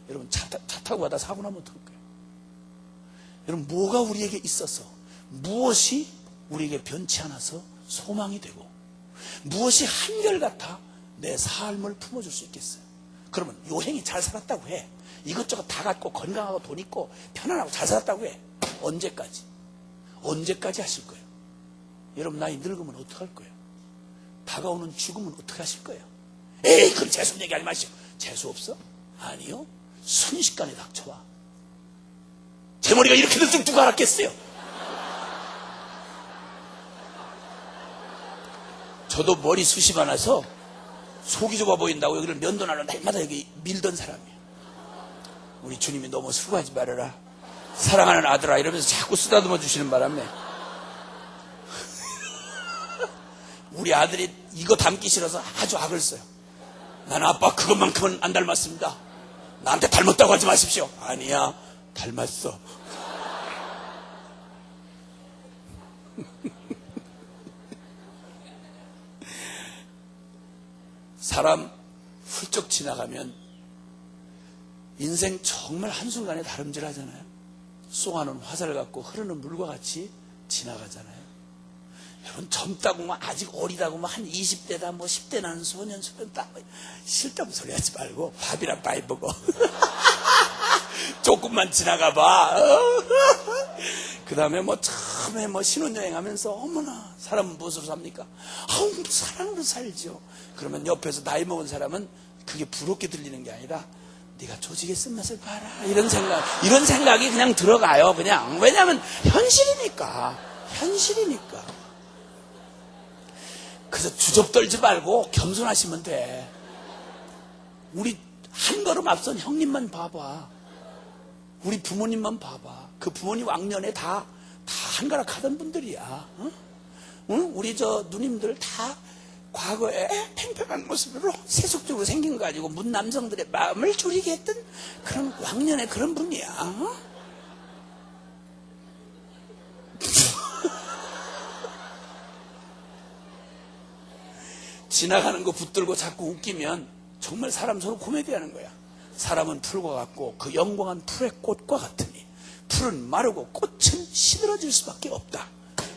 여러분, 차 타고 가다 사고 나면 어떡할 거예요? 여러분, 뭐가 우리에게 있어서, 무엇이 우리에게 변치 않아서 소망이 되고, 무엇이 한결같아 내 삶을 품어줄 수 있겠어요? 그러면 요행이 잘 살았다고 해. 이것저것 다 갖고 건강하고 돈 있고 편안하고 잘 살았다고 해. 언제까지? 언제까지 하실 거예요? 여러분, 나이 늙으면 어떡할 거예요? 다가오는 죽음은 어떻게 하실 거예요? 에이, 그럼 재수 얘기하지 마시오. 재수 없어? 아니요. 순식간에 닥쳐와. 제 머리가 이렇게도 쭉 누가 알았겠어요? 저도 머리 숱이 많아서 속이 좁아 보인다고 여기를 면도날로 날마다 여기 밀던 사람이에요. 우리 주님이 너무 수고하지 말아라. 사랑하는 아들아 이러면서 자꾸 쓰다듬어 주시는 바람에 우리 아들이 이거 닮기 싫어서 아주 악을 써요. 나는 아빠 그것만큼은 안 닮았습니다. 나한테 닮았다고 하지 마십시오. 아니야, 닮았어. 사람 훌쩍 지나가면 인생 정말 한순간에 다름질하잖아요. 쏘아놓은 화살 같고 흐르는 물과 같이 지나가잖아요. 여러분, 젊다고 아직 어리다고 한 20대다 10대 나는 소년 딱 쓸데없는 소리 하지 말고 밥이랑 많이 먹어. 조금만 지나가봐. 그 다음에 처음에 신혼여행하면서 어머나 사람은 무엇으로 삽니까? 아우, 사랑으로 살죠. 그러면 옆에서 나이 먹은 사람은 그게 부럽게 들리는 게 아니라 네가 조직의 쓴맛을 봐라, 이런 생각이 그냥 들어가요. 그냥. 왜냐하면 현실이니까. 그래서 주접 떨지 말고 겸손하시면 돼. 우리 한 걸음 앞선 형님만 봐봐. 우리 부모님만 봐봐. 그 부모님 왕년에 다 한가락 하던 분들이야. 응? 우리 누님들 다 과거에 팽팽한 모습으로 세속적으로 생긴 거 가지고 문 남성들의 마음을 졸이게 했던 그런 왕년의 그런 분이야. 지나가는 거 붙들고 자꾸 웃기면 정말 사람 서로 코미디하는 거야. 사람은 풀과 같고 그 영광한 풀의 꽃과 같으니 풀은 마르고 꽃은 시들어질 수밖에 없다.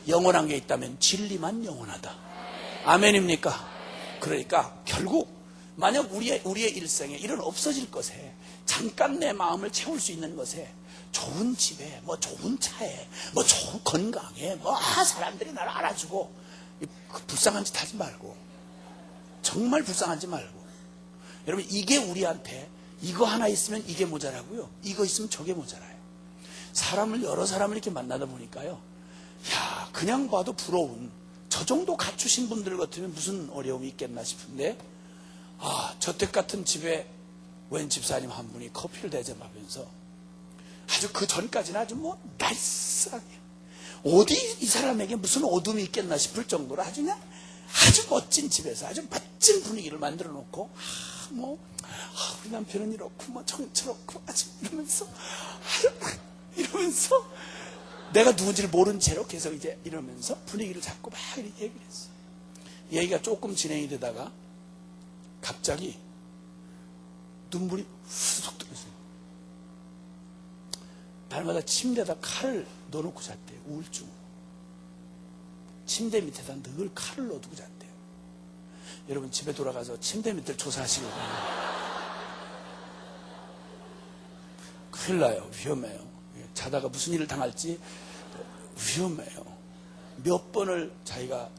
영원한 게 있다면 진리만 영원하다. 아멘입니까? 그러니까 결국 만약 우리의 일생에 이런 없어질 것에, 잠깐 내 마음을 채울 수 있는 것에, 좋은 집에 좋은 차에 좋은 건강에 사람들이 나를 알아주고, 불쌍한 짓 하지 말고, 정말 불쌍하지 말고, 여러분, 이게 우리한테 이거 하나 있으면 이게 모자라고요, 이거 있으면 저게 모자라요. 여러 사람을 이렇게 만나다 보니까요, 야, 그냥 봐도 부러운 저 정도 갖추신 분들 같으면 무슨 어려움이 있겠나 싶은데, 저택 같은 집에 웬 집사님 한 분이 커피를 대접하면서 아주 그 전까지는 아주 날쌔하게, 어디 이 사람에게 무슨 어둠이 있겠나 싶을 정도로 아주 멋진 집에서 아주 멋진 분위기를 만들어 놓고 우리 남편은 이렇고 저렇고 이러면서 내가 누군지를 모른 채로 계속 이제 이러면서 분위기를 잡고 막 이렇게 얘기를 했어요. 얘기가 조금 진행이 되다가 갑자기 눈물이 후속 들었어요. 날마다 침대에다 칼을 넣어놓고 잤대요. 우울증으로. 침대 밑에다 늘 칼을 넣어두고 잤대요. 여러분 집에 돌아가서 침대 밑을 조사하시기 바랍니다. 큰일 나요. 위험해요. 자다가 무슨 일을 당할지 위험해요. 몇 번을 자기가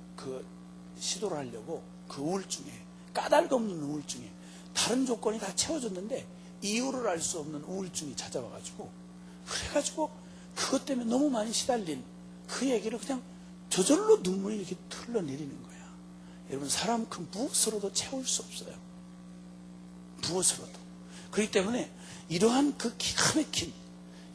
시도를 하려고 그 우울증에, 까닭 없는 우울증에 다른 조건이 다 채워졌는데 이유를 알 수 없는 우울증이 찾아와가지고, 그래가지고 그것 때문에 너무 많이 시달린 그 얘기를 그냥 저절로 눈물이 이렇게 흘러내리는 거야. 여러분, 사람 그 무엇으로도 채울 수 없어요. 무엇으로도. 그렇기 때문에 이러한 그 기가 막힌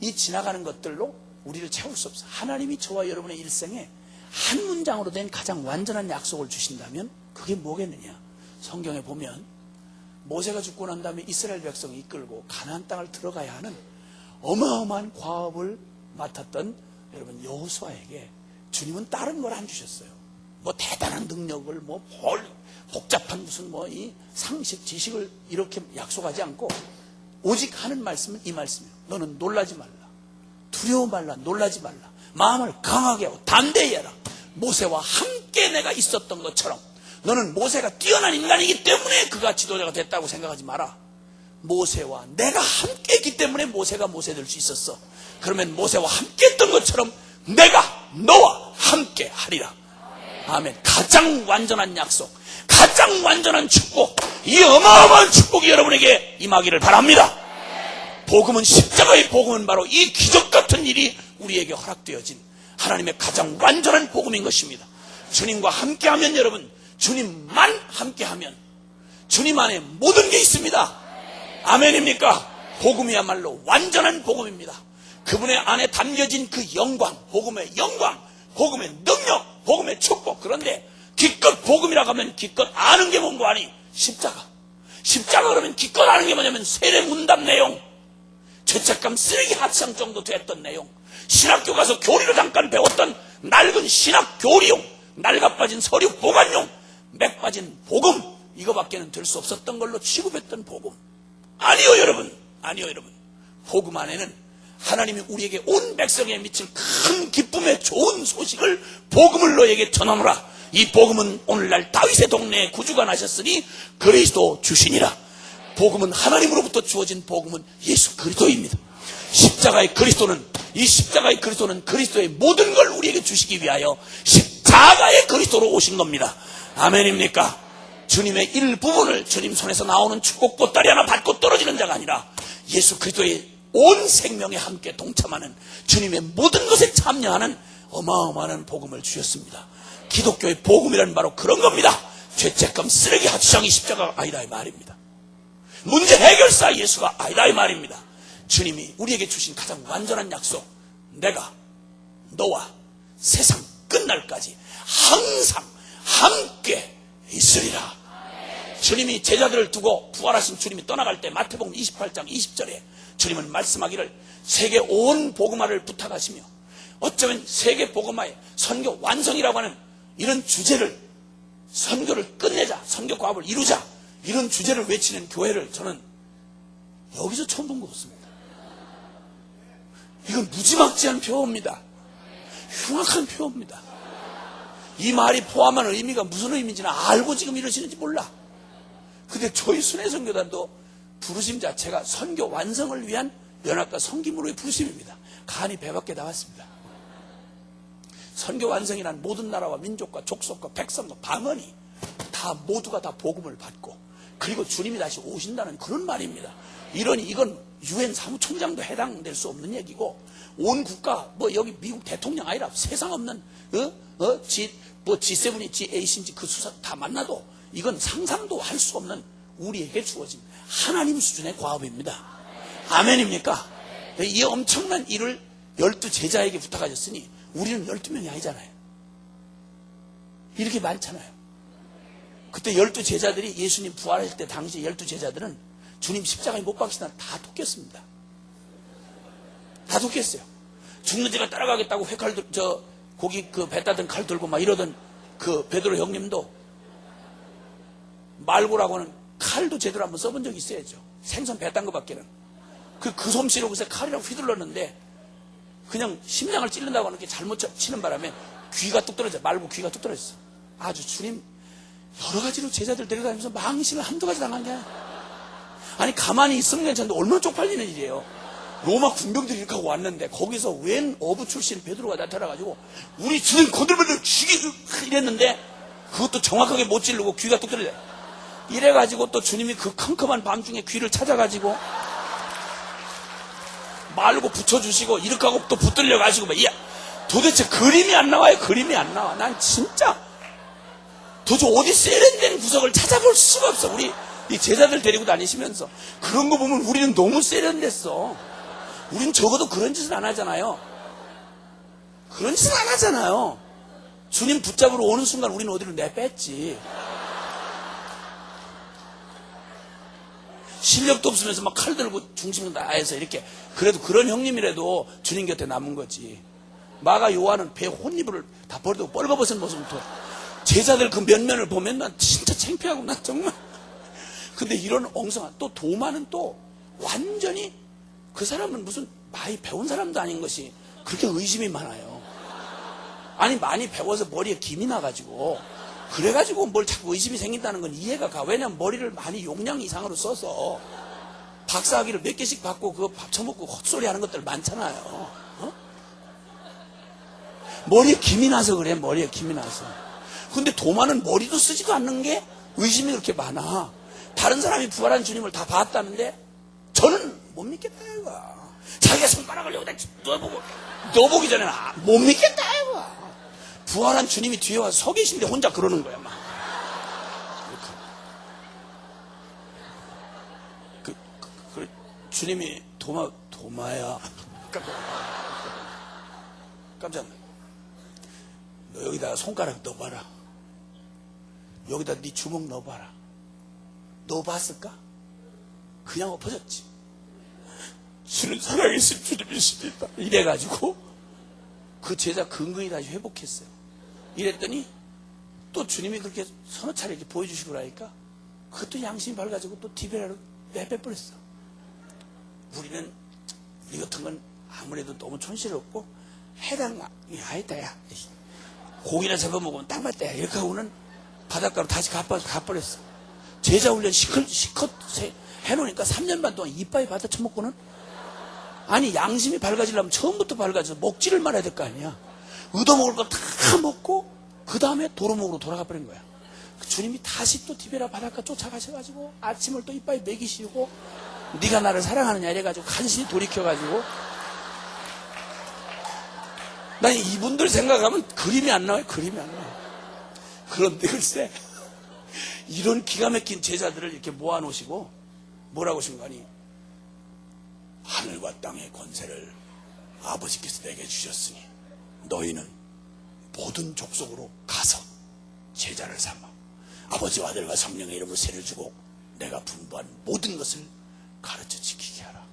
이 지나가는 것들로 우리를 채울 수 없어요. 하나님이 저와 여러분의 일생에 한 문장으로 된 가장 완전한 약속을 주신다면 그게 뭐겠느냐. 성경에 보면 모세가 죽고 난 다음에 이스라엘 백성이 이끌고 가나안 땅을 들어가야 하는 어마어마한 과업을 맡았던 여러분 여호수아에게 주님은 다른 걸 안 주셨어요. 뭐 대단한 능력을 복잡한 무슨 이 상식 지식을 이렇게 약속하지 않고 오직 하는 말씀은 이 말씀이에요. 너는 놀라지 말라, 두려워 말라, 놀라지 말라, 마음을 강하게 하고 담대히 해라. 모세와 함께 내가 있었던 것처럼 너는 모세가 뛰어난 인간이기 때문에 그가 지도자가 됐다고 생각하지 마라. 모세와 내가 함께 했기 때문에 모세가 모세 될 수 있었어. 그러면 모세와 함께 했던 것처럼 내가 너와 함께 하리라. 아멘. 가장 완전한 약속, 가장 완전한 축복, 이 어마어마한 축복이 여러분에게 임하기를 바랍니다. 복음은, 십자가의 복음은 바로 이 기적 같은 일이 우리에게 허락되어진 하나님의 가장 완전한 복음인 것입니다. 주님과 함께하면, 여러분, 주님만 함께하면 주님 안에 모든 게 있습니다. 아멘입니까? 복음이야말로 완전한 복음입니다. 그분의 안에 담겨진 그 영광, 복음의 영광, 복음의 능력, 복음의 축복. 그런데 기껏 복음이라고 하면 기껏 아는 게 뭔가 아니, 십자가 그러면 기껏 아는 게 뭐냐면 세례 문답 내용, 죄책감 쓰레기 학상 정도 됐던 내용, 신학교 가서 교리로 잠깐 배웠던 낡은 신학 교리용, 낡아 빠진 서류 보관용, 맥 빠진 복음, 이거밖에는 될 수 없었던 걸로 취급했던 복음. 아니요 여러분, 아니요 여러분. 복음 안에는 하나님이 우리에게 온 백성에 미칠 큰 기쁨의 좋은 소식을, 복음을 너에게 전하노라. 이 복음은 오늘날 다윗의 동네에 구주가 나셨으니 그리스도 주시니라. 복음은 하나님으로부터 주어진 복음은 예수 그리스도입니다. 십자가의 그리스도는, 이 십자가의 그리스도는 그리스도의 모든 걸 우리에게 주시기 위하여 십자가의 그리스도로 오신 겁니다. 아멘입니까? 주님의 일부분을 주님 손에서 나오는 축복 보따리 하나 받고 떨어지는 자가 아니라 예수 그리스도의 온 생명에 함께 동참하는, 주님의 모든 것에 참여하는 어마어마한 복음을 주셨습니다. 기독교의 복음이란 바로 그런 겁니다. 죄책감 쓰레기 하추장이 십자가가 아니다 이 말입니다. 문제 해결사 예수가 아니다 이 말입니다. 주님이 우리에게 주신 가장 완전한 약속, 내가 너와 세상 끝날까지 항상 함께 있으리라. 주님이 제자들을 두고 부활하신 주님이 떠나갈 때 마태복음 28장 20절에 주님은 말씀하기를 세계 온 복음화를 부탁하시며, 어쩌면 세계 복음화의 선교 완성이라고 하는 이런 주제를, 선교를 끝내자, 선교 과업을 이루자, 이런 주제를 외치는 교회를 저는 여기서 처음 본 것 같습니다. 이건 무지막지한 표어입니다. 흉악한 표어입니다. 이 말이 포함한 의미가 무슨 의미인지는 알고 지금 이러시는지 몰라. 근데 저희 순회선교단도 부르심 자체가 선교 완성을 위한 연합과 섬김으로의 부르심입니다. 간이 배밖에 나왔습니다. 선교 완성이란 모든 나라와 민족과 족속과 백성과 방언이 다 모두가 다 복음을 받고, 그리고 주님이 다시 오신다는 그런 말입니다. 이건 유엔 사무총장도 해당될 수 없는 얘기고, 온 국가, 여기 미국 대통령 아니라 세상 없는 G7이 G8인지 그 수사 다 만나도 이건 상상도 할 수 없는 우리에게 주어진 하나님 수준의 과업입니다. 아멘입니까? 이 엄청난 일을 12제자에게 부탁하셨으니 우리는 12명이 아니잖아요. 이렇게 많잖아요. 그때 12제자들이 예수님 부활할 때 당시 12제자들은 주님 십자가에 못 박히다 다 돕겠습니다. 다 돕겠어요. 죽는 제가 따라가겠다고 회칼 고기 배 따던 칼 들고 막 이러던 그 베드로 형님도 말고라고는 칼도 제대로 한번 써본 적이 있어야죠. 생선 배 딴 거밖에는. 그 솜씨로 그새 칼이라고 휘둘렀는데 그냥 심장을 찔른다고 하는 게 잘못 치는 바람에 귀가 뚝 떨어져. 말고 귀가 뚝 떨어졌어. 아주 주님 여러 가지로 제자들 데려다니면서 망신을 한두 가지 당한 게 아니야. 아니 가만히 있으면 괜찮은데 얼마나 쪽팔리는 일이에요. 로마 군병들이 이렇게 하고 왔는데 거기서 웬 어부 출신 베드로가 나타나가지고 우리 주님 건들건들 죽이고 이랬는데 그것도 정확하게 못 찌르고 귀가 뚝 떨어져. 이래가지고 또 주님이 그 컴컴한 밤중에 귀를 찾아가지고 말고 붙여주시고 이렇게 하고 또 붙들려가시고 막, 도대체 그림이 안 나와요. 그림이 안 나와. 난 진짜 도저히 어디 세련된 구석을 찾아볼 수가 없어. 우리 이 제자들 데리고 다니시면서 그런 거 보면 우리는 너무 세련됐어. 우린 적어도 그런 짓을 안 하잖아요. 그런 짓을 안 하잖아요. 주님 붙잡으러 오는 순간 우리는 어디로 내뺐지. 실력도 없으면서 막 칼 들고 중심을 다해서 이렇게. 그래도 그런 형님이라도 주님 곁에 남은 거지. 마가 요한은 배 혼입을 다 버리고 뻘거벗은 모습부터 제자들 그 면면을 보면 난 진짜 창피하고 난 정말. 근데 이런 엉성한, 또 도마는 또 완전히 그 사람은 무슨 많이 배운 사람도 아닌 것이 그렇게 의심이 많아요. 아니 많이 배워서 머리에 김이 나가지고 그래가지고 뭘 자꾸 의심이 생긴다는 건 이해가 가. 왜냐면 머리를 많이 용량 이상으로 써서 박사학위를 몇 개씩 받고 그거 밥 처먹고 헛소리 하는 것들 많잖아요. 어? 머리에 김이 나서 그래. 머리에 김이 나서. 근데 도마는 머리도 쓰지도 않는 게 의심이 그렇게 많아. 다른 사람이 부활한 주님을 다 봤다는데 저는 못 믿겠다 이거야. 자기가 손가락을 여기다 넣어보기 전에는 못 믿겠다 이거야. 부활한 주님이 뒤에 와서 서 계신데 혼자 그러는 거야 막. 주님이 도마야. 깜짝 놀라. 너 여기다가 손가락 넣어봐라. 여기다 네 주먹 넣어봐라. 넣어봤을까? 그냥 엎어졌지. 주는 살아계신 주님이십니다. 이래가지고 그 제자 근근히 다시 회복했어요. 이랬더니 또 주님이 그렇게 서너 차례 이렇게 보여주시고 나니까 그것도 양심이 밝아지고 또 디베라로 내빼버렸어. 우리는 이 같은 건 아무래도 너무 촌스럽고 아니다 야 고기나 잡아먹으면 딱 맞다 야 이렇게 하고는 바닷가로 다시 가버렸어. 제자 훈련 시컷 해놓으니까 3년 반 동안 이빨이 받아 처먹고는 아니 양심이 밝아지려면 처음부터 밝아져서 먹지를 말아야 될 거 아니야. 얻어먹을 거 다 먹고 그 다음에 도루묵으로 돌아가 버린 거야. 주님이 다시 또 디베라 바닷가 쫓아가셔가지고 아침을 또 이빨이 먹이시고 네가 나를 사랑하느냐 이래가지고 간신히 돌이켜가지고 난 이분들 생각하면 그림이 안 나와요. 그림이 안 나와요. 그런데 글쎄 이런 기가 막힌 제자들을 이렇게 모아놓으시고 뭐라고 하신 거 아니? 하늘과 땅의 권세를 아버지께서 내게 주셨으니 너희는 모든 족속으로 가서 제자를 삼아 아버지와 아들과 성령의 이름으로 세를 주고 내가 분부한 모든 것을 가르쳐 지키게 하라.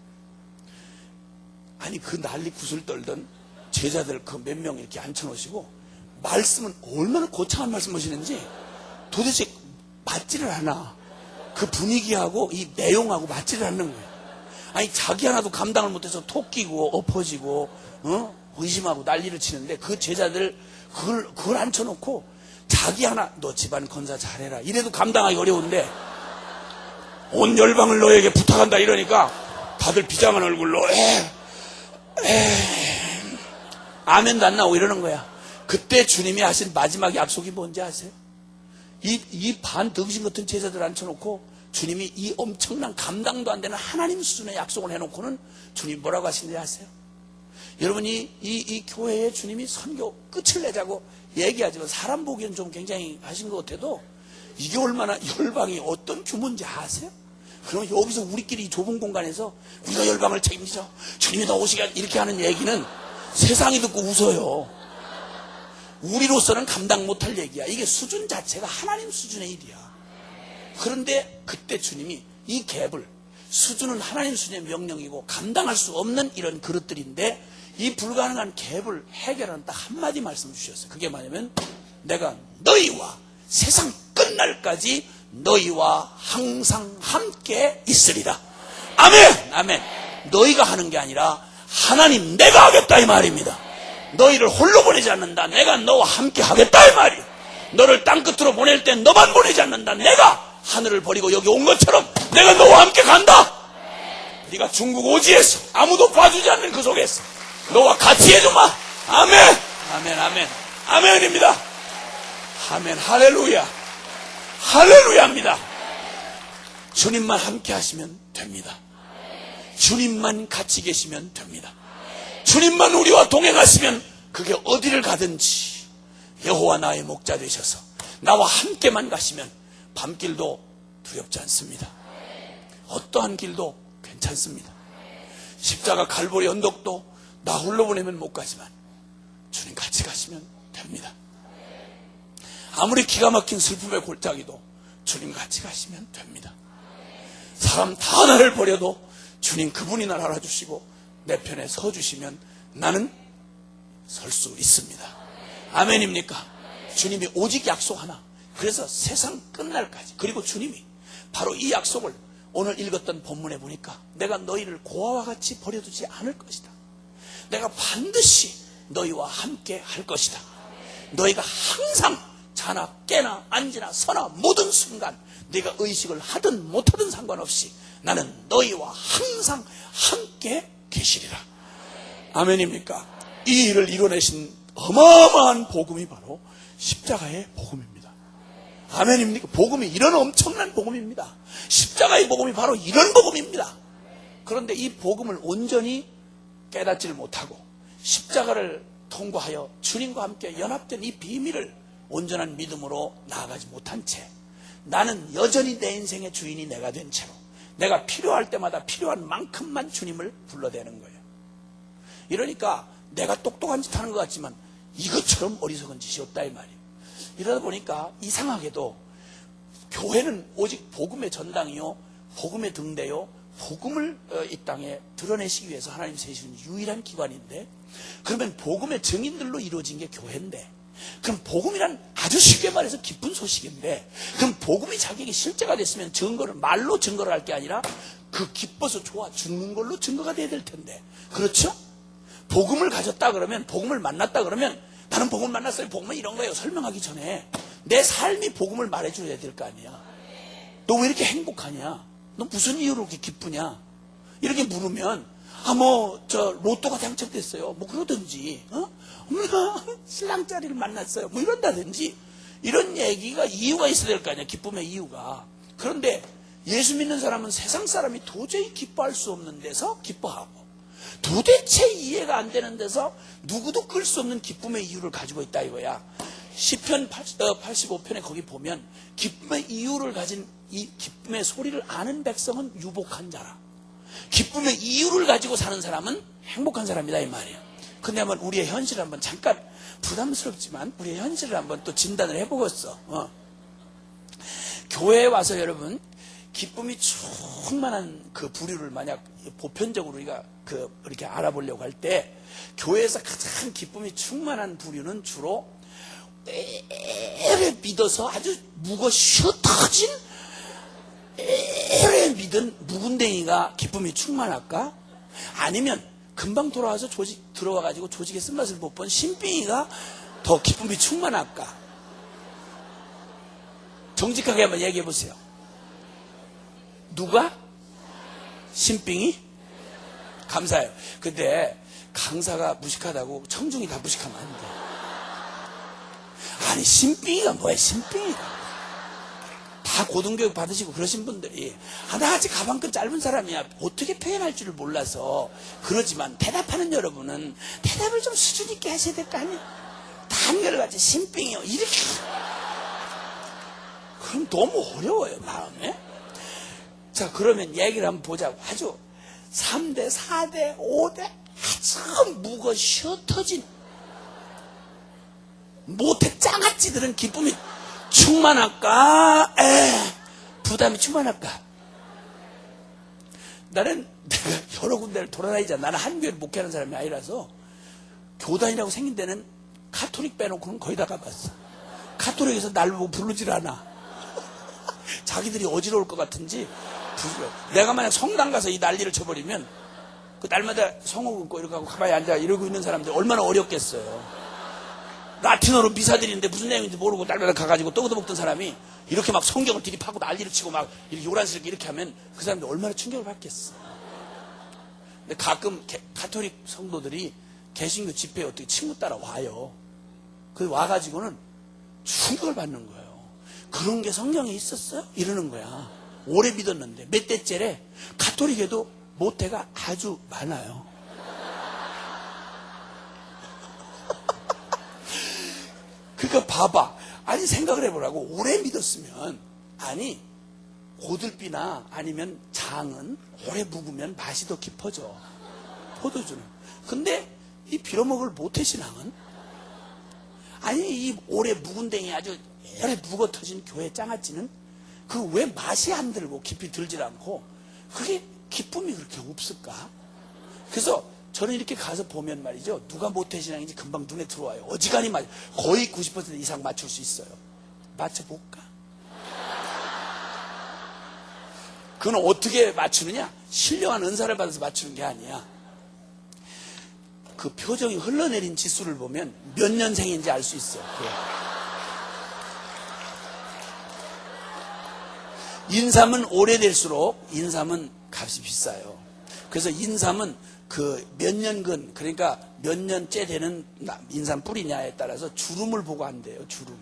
아니 그 난리 구슬 떨던 제자들 그 몇 명 이렇게 앉혀놓으시고 말씀은 얼마나 거창한 말씀 하시는지 도대체 맞지를 않아. 그 분위기하고 이 내용하고 맞지를 않는 거예요. 아니 자기 하나도 감당을 못해서 톡 끼고 엎어지고 의심하고 난리를 치는데 그 제자들 그걸 앉혀놓고 자기 하나 너 집안 건사 잘해라 이래도 감당하기 어려운데 온 열방을 너에게 부탁한다 이러니까 다들 비장한 얼굴로 아멘도 안 나오고 이러는 거야. 그때 주님이 하신 마지막 약속이 뭔지 아세요? 이 반등신 같은 제자들 앉혀놓고 주님이 이 엄청난 감당도 안 되는 하나님 수준의 약속을 해놓고는 주님이 뭐라고 하시는지 아세요? 여러분이 이 교회에 주님이 선교 끝을 내자고 얘기하지만 사람 보기엔 좀 굉장히 하신 것 같아도 이게 얼마나 열방이 어떤 규모인지 아세요? 그럼 여기서 우리끼리 이 좁은 공간에서 우리가 열방을 책임지죠. 주님이 더 오시게 이렇게 하는 얘기는 세상이 듣고 웃어요. 우리로서는 감당 못할 얘기야. 이게 수준 자체가 하나님 수준의 일이야. 그런데 그때 주님이 이 갭을, 수준은 하나님 수준의 명령이고 감당할 수 없는 이런 그릇들인데 이 불가능한 갭을 해결하는 딱 한마디 말씀을 주셨어요. 그게 뭐냐면 내가 너희와 세상 끝날까지 너희와 항상 함께 있으리라. 아멘. 아멘. 너희가 하는 게 아니라 하나님 내가 하겠다 이 말입니다. 너희를 홀로 보내지 않는다. 내가 너와 함께 하겠다 이 말이에요. 너를 땅끝으로 보낼 땐 너만 보내지 않는다. 내가 하늘을 버리고 여기 온 것처럼 내가 너와 함께 간다. 네가 중국 오지에서 아무도 봐주지 않는 그 속에서 너와 같이 해주마. 아멘. 아멘. 아멘. 아멘입니다. 아멘. 할렐루야. 할렐루야입니다. 주님만 함께 하시면 됩니다. 주님만 같이 계시면 됩니다. 주님만 우리와 동행하시면 그게 어디를 가든지 여호와 나의 목자 되셔서 나와 함께만 가시면 밤길도 두렵지 않습니다. 어떠한 길도 괜찮습니다. 십자가 갈보리 언덕도 나 홀로 보내면 못 가지만 주님 같이 가시면 됩니다. 아무리 기가 막힌 슬픔의 골짜기도 주님 같이 가시면 됩니다. 사람 다 나를 버려도 주님 그분이 나를 알아주시고 내 편에 서주시면 나는 설 수 있습니다. 아멘입니까? 주님이 오직 약속 하나, 그래서 세상 끝날까지, 그리고 주님이 바로 이 약속을 오늘 읽었던 본문에 보니까 내가 너희를 고아와 같이 버려두지 않을 것이다. 내가 반드시 너희와 함께 할 것이다. 너희가 항상 자나 깨나 앉으나 서나 모든 순간 네가 의식을 하든 못하든 상관없이 나는 너희와 항상 함께 계시리라. 아멘입니까? 이 일을 이뤄내신 어마어마한 복음이 바로 십자가의 복음입니다. 아멘입니까? 복음이 이런 엄청난 복음입니다. 십자가의 복음이 바로 이런 복음입니다. 그런데 이 복음을 온전히 깨닫지를 못하고 십자가를 통과하여 주님과 함께 연합된 이 비밀을 온전한 믿음으로 나아가지 못한 채 나는 여전히 내 인생의 주인이 내가 된 채로 내가 필요할 때마다 필요한 만큼만 주님을 불러대는 거예요. 이러니까 내가 똑똑한 짓 하는 것 같지만 이것처럼 어리석은 짓이 없다 이 말이에요. 이러다 보니까 이상하게도 교회는 오직 복음의 전당이요, 복음의 등대요, 복음을 이 땅에 드러내시기 위해서 하나님 세우신 유일한 기관인데, 그러면 복음의 증인들로 이루어진 게 교회인데, 그럼 복음이란 아주 쉽게 말해서 기쁜 소식인데, 그럼 복음이 자기에게 실제가 됐으면 증거를, 말로 증거를 할 게 아니라 그 기뻐서 좋아 죽는 걸로 증거가 돼야 될 텐데, 그렇죠? 복음을 가졌다 그러면, 복음을 만났다 그러면, 나는 복음을 만났어요, 복음은 이런 거예요 설명하기 전에 내 삶이 복음을 말해줘야 될 거 아니야. 너 왜 이렇게 행복하냐? 너 무슨 이유로 그렇게 기쁘냐? 이렇게 물으면 로또가 당첨됐어요 뭐 그러든지, 엄마 신랑 자리를 만났어요 뭐 이런다든지, 이런 얘기가 이유가 있어야 될 거 아니야, 기쁨의 이유가. 그런데 예수 믿는 사람은 세상 사람이 도저히 기뻐할 수 없는 데서 기뻐하고, 도대체 이해가 안 되는 데서 누구도 끌 수 없는 기쁨의 이유를 가지고 있다 이거야. 시편 85편에 거기 보면 기쁨의 이유를 가진, 이 기쁨의 소리를 아는 백성은 유복한 자라. 기쁨의 이유를 가지고 사는 사람은 행복한 사람이다 이 말이에요. 근데 한번 우리의 현실을 한번 잠깐, 부담스럽지만 우리의 현실을 한번 또 진단을 해보겠어. 교회에 와서 여러분 기쁨이 충만한 그 부류를 만약 보편적으로 우리가 이렇게 알아보려고 할 때, 교회에서 가장 기쁨이 충만한 부류는 주로 애를 믿어서 아주 쉬어 터진 애를 믿은 묵은댕이가 기쁨이 충만할까? 아니면 금방 돌아와서 들어와가지고 조직의 쓴맛을 못 본 신빙이가 더 기쁨이 충만할까? 정직하게 한번 얘기해 보세요. 누가? 신빙이? 감사해요. 근데 강사가 무식하다고 청중이 다 무식하면 안 돼. 아니 신빙이가 뭐야, 신빙이가. 다 고등교육 받으시고 그러신 분들이 나 아직 가방끈 짧은 사람이야 어떻게 표현할 줄을 몰라서 그러지만, 대답하는 여러분은 대답을 좀 수준 있게 하셔야 될 거 아니에요. 다 한결같이 신빙이요 이렇게. 그럼 너무 어려워요 마음에. 자, 그러면 얘기를 한번 보자고. 아주 3대, 4대, 5대 아주 쉬어 터진 모태 짱아찌들은 기쁨이 충만할까? 부담이 충만할까? 나는 내가 여러 군데를 돌아다니잖아. 나는 한 교회를 목회하는 사람이 아니라서 교단이라고 생긴 데는 카톨릭 빼놓고는 거의 다 가봤어. 카톨릭에서 날 보고 부르질 않아. 자기들이 어지러울 것 같은지 내가 만약 성당 가서 이 난리를 쳐버리면 그 날마다 성호 긋고 이렇게 하고 가만히 앉아 이러고 있는 사람들 얼마나 어렵겠어요. 라틴어로 미사 드리는데 무슨 내용인지 모르고 날마다 가가지고 떡 얻어먹던 사람이 이렇게 막 성경을 들이파고 난리를 치고 막 이렇게 요란스럽게 이렇게 하면 그 사람들 얼마나 충격을 받겠어. 근데 가끔 가톨릭 성도들이 개신교 집회에 어떻게 친구 따라 와요. 그 와가지고는 충격을 받는 거예요. 그런 게 성경에 있었어요? 이러는 거야. 오래 믿었는데 몇 대째래. 가톨릭에도 모태가 아주 많아요. 그러니까 봐봐. 아니 생각을 해보라고. 오래 믿었으면 아니 고들비나 아니면 장은 오래 묵으면 맛이 더 깊어져. 포도주는. 근데 이 빌어먹을 모태신앙은 아니 이 오래 묵은 댕이 아주 오래 묵어 터진 교회 장아찌는 그 왜 맛이 안 들고 깊이 들질 않고 그게 기쁨이 그렇게 없을까? 그래서 저는 이렇게 가서 보면 말이죠. 누가 모태신앙인지 금방 눈에 들어와요. 어지간히 거의 90% 이상 맞출 수 있어요. 맞춰볼까? 그건 어떻게 맞추느냐? 신령한 은사를 받아서 맞추는 게 아니야. 그 표정이 흘러내린 지수를 보면 몇 년생인지 알 수 있어. 인삼은 오래될수록 인삼은 값이 비싸요. 그래서 인삼은 그 몇 년근, 그러니까 몇 년째 되는 인삼 뿌리냐에 따라서 주름을 보고 한대요. 주름.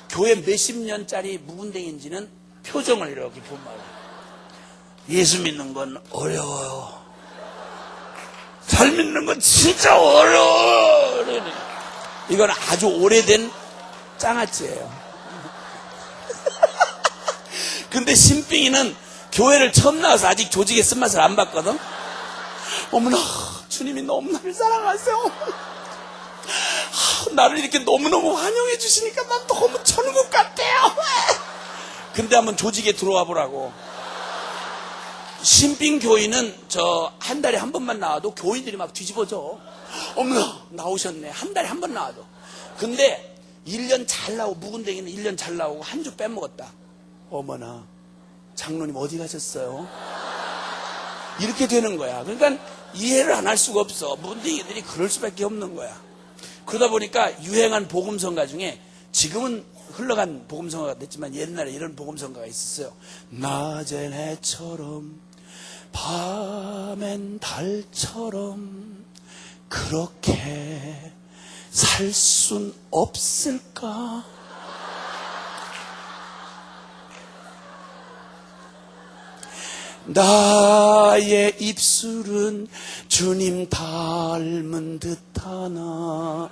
교회 몇십 년짜리 묵은댕인지는 표정을 이렇게 보면 말이에요. 예수 믿는 건 어려워요. 잘 믿는 건 진짜 어려워. 이건 아주 오래된 장아찌예요. 근데 신빙이는 교회를 처음 나와서 아직 조직의 쓴맛을 안 봤거든. 어머나 주님이 너무 나를 사랑하세요. 나를 이렇게 너무너무 환영해 주시니까 난 너무 천국 같아요. 근데 한번 조직에 들어와 보라고. 신빙교인은 저 한 달에 한 번만 나와도 교인들이 막 뒤집어져. 어머나 나오셨네. 한 달에 한 번 나와도. 근데 1년 잘 나오고 묵은댕이는 1년 잘 나오고 한 주 빼먹었다. 어머나 장로님 어디 가셨어요? 이렇게 되는 거야. 그러니까 이해를 안 할 수가 없어. 묵은댕이들이 그럴 수밖에 없는 거야. 그러다 보니까 유행한 복음성가 중에 지금은 흘러간 복음성가가 됐지만 옛날에 이런 복음성가가 있었어요. 낮엔 해처럼 밤엔 달처럼 그렇게 살 순 없을까? 나의 입술은 주님 닮은 듯하나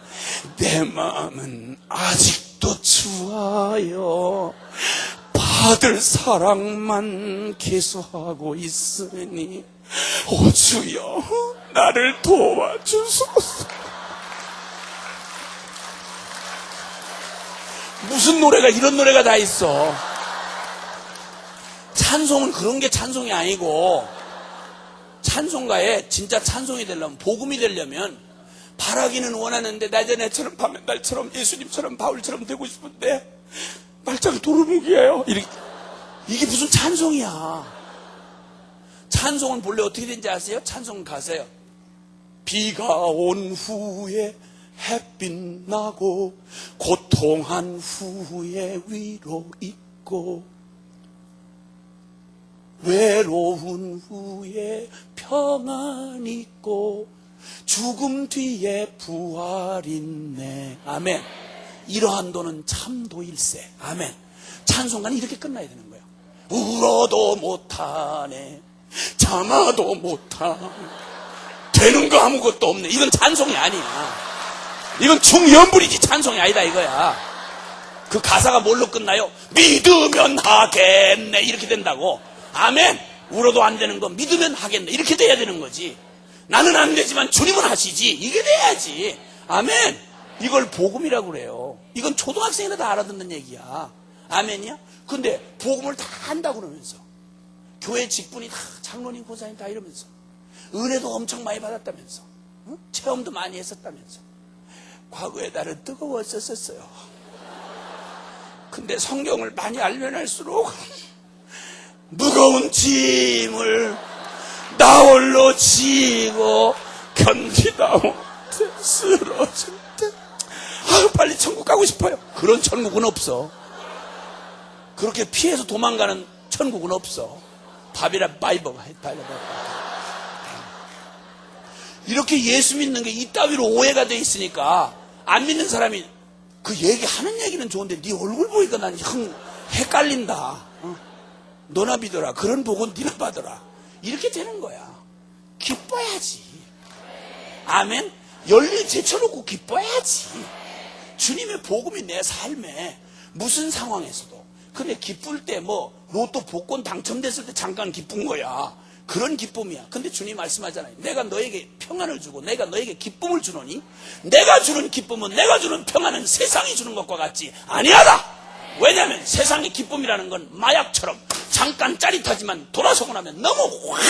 내 마음은 아직도 주하여 받을 사랑만 계속하고 있으니 오 주여 나를 도와주소서. 무슨 노래가 이런 노래가 다 있어. 찬송은 그런 게 찬송이 아니고 찬송가에 진짜 찬송이 되려면 복음이 되려면 바라기는 원하는데 낮엔 해처럼 밤엔 달처럼 예수님처럼 바울처럼 되고 싶은데 말짱 도루묵이에요. 이게 무슨 찬송이야. 찬송은 본래 어떻게 되는지 아세요? 찬송 가세요. 비가 온 후에 햇빛 나고 고통한 후에 위로 있고 외로운 후에 평안 있고 죽음 뒤에 부활 있네. 아멘. 이러한 도는 참도일세. 아멘. 찬송가는 이렇게 끝나야 되는 거예요. 울어도 못하네 참아도 못하네 되는 거 아무것도 없네. 이건 찬송이 아니야. 이건 중연불이지 찬송이 아니다 이거야. 그 가사가 뭘로 끝나요? 믿으면 하겠네 이렇게 된다고. 아멘. 울어도 안 되는 거 믿으면 하겠네 이렇게 돼야 되는 거지. 나는 안 되지만 주님은 하시지 이게 돼야지. 아멘. 이걸 복음이라고 그래요. 이건 초등학생이나 다 알아듣는 얘기야. 아멘이야? 근데 복음을 다 한다 그러면서 교회 직분이 다 장로님, 권사님 다 이러면서 은혜도 엄청 많이 받았다면서 체험도 많이 했었다면서 과거에 나는 뜨거웠었어요. 근데 성경을 많이 알면 알수록 무거운 짐을 나 홀로 지고 견디다 못해 쓰러질 때 빨리 천국 가고 싶어요. 그런 천국은 없어. 그렇게 피해서 도망가는 천국은 없어. 바비라 바이버가 이렇게 예수 믿는 게 이따위로 오해가 돼 있으니까 안 믿는 사람이 그 얘기하는 얘기는 좋은데 네 얼굴 보니까 난 헷갈린다. 너나 믿어라. 그런 복은 네나 받아라. 이렇게 되는 거야. 기뻐야지. 아멘. 열일 제쳐놓고 기뻐야지. 주님의 복음이 내 삶에 무슨 상황에서도. 근데 기쁠 때 뭐 로또 복권 당첨됐을 때 잠깐 기쁜 거야. 그런 기쁨이야. 근데 주님 말씀하잖아요. 내가 너에게 평안을 주고 내가 너에게 기쁨을 주노니 내가 주는 기쁨은 내가 주는 평안은 세상이 주는 것과 같지 아니하다. 왜냐하면 세상의 기쁨이라는 건 마약처럼 잠깐 짜릿하지만 돌아서고 나면 너무 확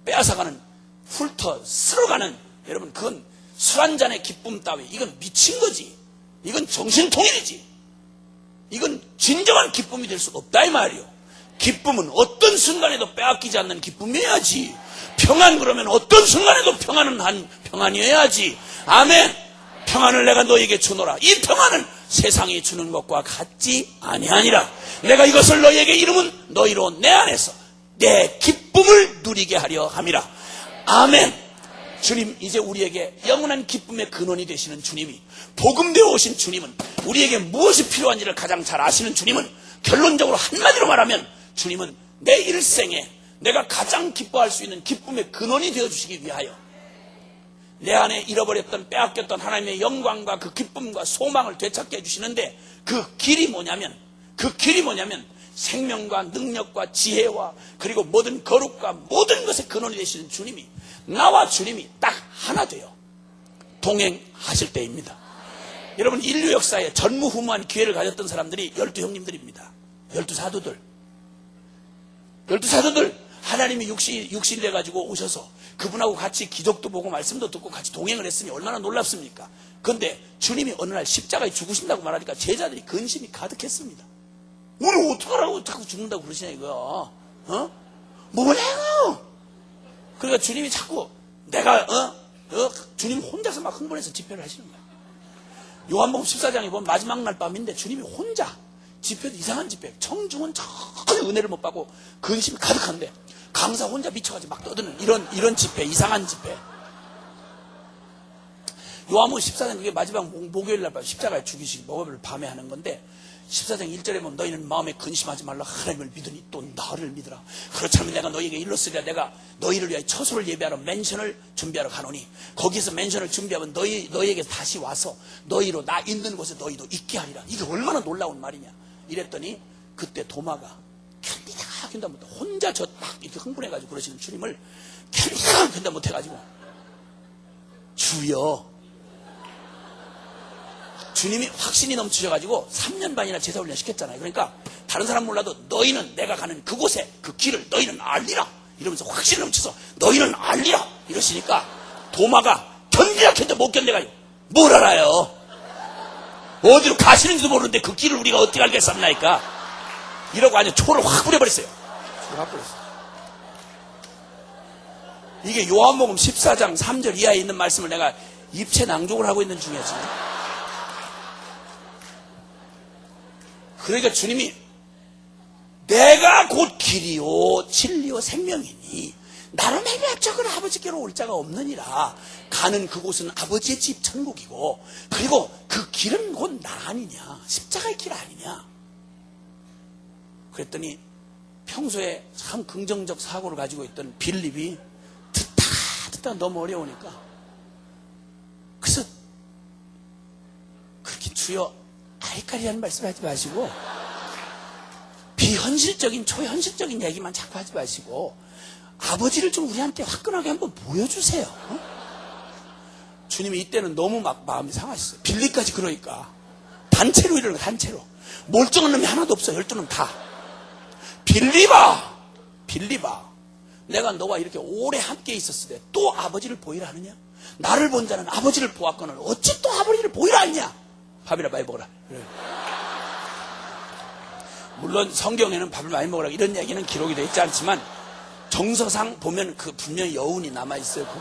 빼앗아가는 훑어 쓸어가는, 여러분 그건 술 한 잔의 기쁨 따위 이건 미친 거지. 이건 정신통일이지. 이건 진정한 기쁨이 될 수가 없다 이 말이요. 기쁨은 어떤 순간에도 빼앗기지 않는 기쁨이어야지. 평안 그러면 어떤 순간에도 평안이어야지. 아멘. 평안을 내가 너에게 주노라. 이 평안은 세상이 주는 것과 같지 아니하니라. 내가 이것을 너희에게 이름은 너희로 내 안에서 내 기쁨을 누리게 하려 함이라. 아멘. 주님, 이제 우리에게 영원한 기쁨의 근원이 되시는 주님이, 복음되어 오신 주님은, 우리에게 무엇이 필요한지를 가장 잘 아시는 주님은, 결론적으로 한마디로 말하면 주님은 내 일생에 내가 가장 기뻐할 수 있는 기쁨의 근원이 되어주시기 위하여 내 안에 잃어버렸던 빼앗겼던 하나님의 영광과 그 기쁨과 소망을 되찾게 해주시는데, 그 길이 뭐냐면 생명과 능력과 지혜와 그리고 모든 거룩과 모든 것의 근원이 되시는 주님이, 나와 주님이 딱 하나 돼요. 동행하실 때입니다. 여러분, 인류 역사에 전무후무한 기회를 가졌던 사람들이 12형님들입니다. 12사도들. 하나님이 육신 돼가지고 오셔서 그분하고 같이 기적도 보고 말씀도 듣고 같이 동행을 했으니 얼마나 놀랍습니까? 그런데 주님이 어느 날 십자가에 죽으신다고 말하니까 제자들이 근심이 가득했습니다. 우리 어떡하라고 자꾸 죽는다고 그러시냐 이거. 뭐냐고. 그러니까 주님이 자꾸 내가 주님 혼자서 막 흥분해서 집회를 하시는 거야. 요한복음 14장에 보면 마지막 날 밤인데 주님이 혼자 집회도 이상한 집회, 청중은 전혀 은혜를 못 받고 근심이 가득한데 강사 혼자 미쳐가지고 막 떠드는 이런 집회, 이상한 집회. 요한복음 14장 그게 마지막 목요일 날 밤 십자가에 죽이시기 목요일 밤에 하는 건데, 14장 1절에 보면 너희는 마음에 근심하지 말라. 하나님을 믿으니 또 나를 믿으라. 그렇지 않으면 내가 너희에게 일렀으리라. 내가 너희를 위하여 처소를 예배하러 맨션을 준비하러 가노니 거기서 맨션을 준비하면 너희에게 다시 와서 너희로 나 있는 곳에 너희도 있게 하리라. 이게 얼마나 놀라운 말이냐. 이랬더니 그때 도마가 견디다 못해 혼자 저 막 이렇게 흥분해가지고 그러시는 주님을 견디다 못해가지고 주여, 주님이 확신이 넘치셔가지고 3년 반이나 제사 훈련 시켰잖아요. 그러니까 다른 사람 몰라도 너희는 내가 가는 그곳에 그 길을 너희는 알리라 이러면서 확신이 넘쳐서 너희는 알리라 이러시니까 도마가 견디다 못 견뎌가지고 뭘 알아요. 어디로 가시는지도 모르는데 그 길을 우리가 어떻게 알겠습니까? 이러고 아주 초를 확 뿌려버렸어요. 이게 요한복음 14장 3절 이하에 있는 말씀을 내가 입체 낭독을 하고 있는 중이었지. 그러니까 주님이 내가 곧 길이요 진리요 생명이니 나로 말미암아 그 아버지께로 올 자가 없느니라. 가는 그곳은 아버지의 집 천국이고 그리고 그 길은 곧 나 아니냐, 십자가의 길 아니냐. 그랬더니 평소에 참 긍정적 사고를 가지고 있던 빌립이 듣다 너무 어려우니까 그래서 그렇게 주여 아리까리하는 말씀 하지 마시고 비현실적인 초현실적인 얘기만 자꾸 하지 마시고 아버지를 좀 우리한테 화끈하게 한번 보여주세요. 주님이 이때는 너무 막 마음이 상하셨어요. 빌립까지 그러니까 단체로 이러는 거야, 단체로. 멀쩡한 놈이 하나도 없어. 12놈 다. 빌리바. 내가 너와 이렇게 오래 함께 있었을 때 또 아버지를 보이라 하느냐? 나를 본 자는 아버지를 보았거늘 어찌 또 아버지를 보이라 하느냐? 밥이라 많이 먹어라. 그래. 물론 성경에는 밥을 많이 먹으라 이런 얘기는 기록이 되어 있지 않지만 정서상 보면 그 분명히 여운이 남아있어요. 그게.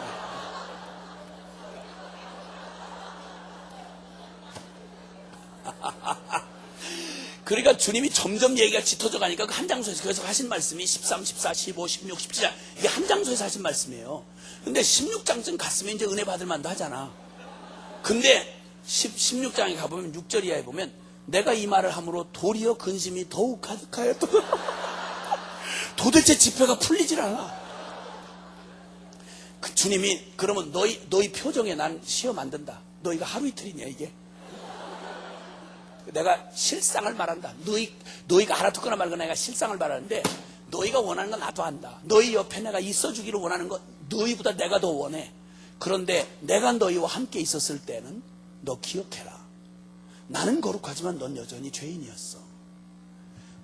그러니까 주님이 점점 얘기가 짙어져 가니까 그 한 장소에서 그래서 하신 말씀이 13, 14, 15, 16, 17장 이게 한 장소에서 하신 말씀이에요. 근데 16장쯤 갔으면 이제 은혜 받을 만도 하잖아. 근데 16장에 가보면 6절 이하에 보면 내가 이 말을 함으로 도리어 근심이 더욱 가득하여 도대체 지폐가 풀리질 않아. 그 주님이 그러면 너희 표정에 난 시험 안 된다. 너희가 하루 이틀이냐 이게. 내가 실상을 말한다. 너희가 알아듣거나 말거나 내가 실상을 말하는데 너희가 원하는 건 나도 안다. 너희 옆에 내가 있어주기를 원하는 건 너희보다 내가 더 원해. 그런데 내가 너희와 함께 있었을 때는 너 기억해라. 나는 거룩하지만 넌 여전히 죄인이었어.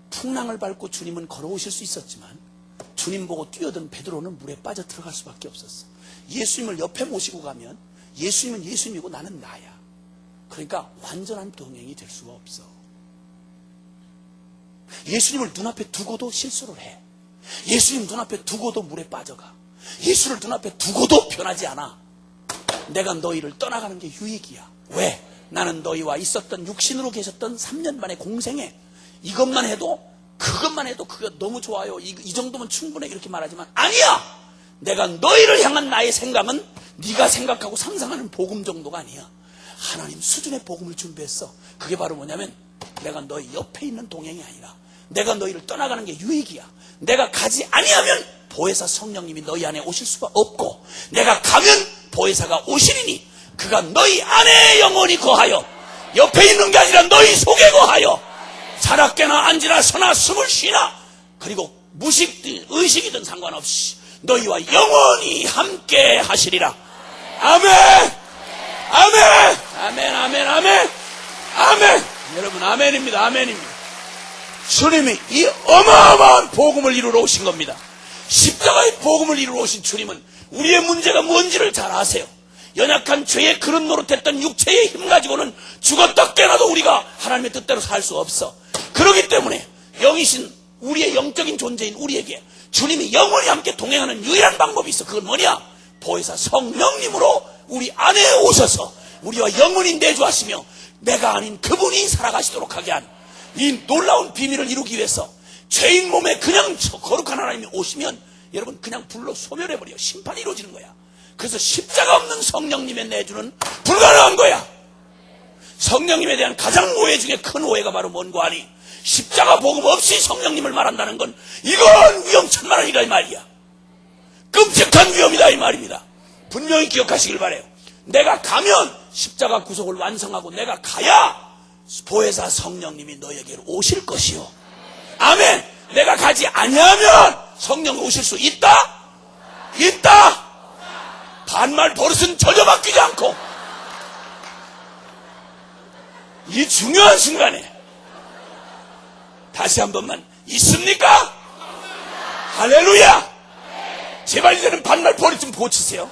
풍랑을 밟고 주님은 걸어오실 수 있었지만 주님 보고 뛰어든 베드로는 물에 빠져 들어갈 수밖에 없었어. 예수님을 옆에 모시고 가면 예수님은 예수님이고 나는 나야. 그러니까 완전한 동행이 될 수가 없어. 예수님을 눈앞에 두고도 실수를 해. 예수님 눈앞에 두고도 물에 빠져가. 예수를 눈앞에 두고도 변하지 않아. 내가 너희를 떠나가는 게 유익이야. 왜? 나는 너희와 있었던 육신으로 계셨던 3년 만의 공생에 이것만 해도 그게 너무 좋아요. 이 정도면 충분해 이렇게 말하지만 아니야. 내가 너희를 향한 나의 생각은 네가 생각하고 상상하는 복음 정도가 아니야. 하나님 수준의 복음을 준비했어. 그게 바로 뭐냐면 내가 너희 옆에 있는 동행이 아니라 내가 너희를 떠나가는 게 유익이야. 내가 가지 아니하면 보혜사 성령님이 너희 안에 오실 수가 없고 내가 가면 보혜사가 오시리니 그가 너희 안에 영원히 거하여 옆에 있는 게 아니라 너희 속에 거하여 자락깨나 앉으나 서나 숨을 쉬나 그리고 무식든 의식이든 상관없이 너희와 영원히 함께 하시리라. 아멘. 아멘! 아멘, 아멘, 아멘! 아멘! 여러분, 아멘입니다. 아멘입니다. 주님이 이 어마어마한 복음을 이루러 오신 겁니다. 십자가의 복음을 이루러 오신 주님은 우리의 문제가 뭔지를 잘 아세요. 연약한 죄의 그릇 노릇했던 육체의 힘 가지고는 죽었다 깨나도 우리가 하나님의 뜻대로 살 수 없어. 그렇기 때문에 영이신 우리의 영적인 존재인 우리에게 주님이 영원히 함께 동행하는 유일한 방법이 있어. 그건 뭐냐? 보혜사 성령님으로 우리 안에 오셔서 우리와 영원히 내주하시며 내가 아닌 그분이 살아가시도록 하게 한 이 놀라운 비밀을 이루기 위해서 죄인 몸에 그냥 거룩한 하나님이 오시면 여러분 그냥 불로 소멸해버려. 심판이 이루어지는 거야. 그래서 십자가 없는 성령님의 내주는 불가능한 거야. 성령님에 대한 가장 오해 중에 큰 오해가 바로 뭔고 하니 십자가 복음 없이 성령님을 말한다는 건 이건 위험천만한이라 이 말이야. 끔찍한 위험이다 이 말입니다. 분명히 기억하시길 바라요. 내가 가면 십자가 구속을 완성하고 내가 가야 보혜사 성령님이 너에게로 오실 것이요. 아멘. 내가 가지 아니하면 성령이 오실 수 있다? 있다. 반말 버릇은 전혀 바뀌지 않고 이 중요한 순간에 다시 한 번만 있습니까? 할렐루야. 제발 이제는 반말 버릇 좀 고치세요.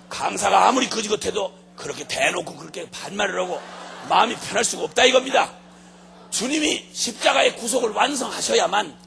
강사가 아무리 거지같아도 그렇게 대놓고 그렇게 반말을 하고 마음이 편할 수가 없다 이겁니다. 주님이 십자가의 구속을 완성하셔야만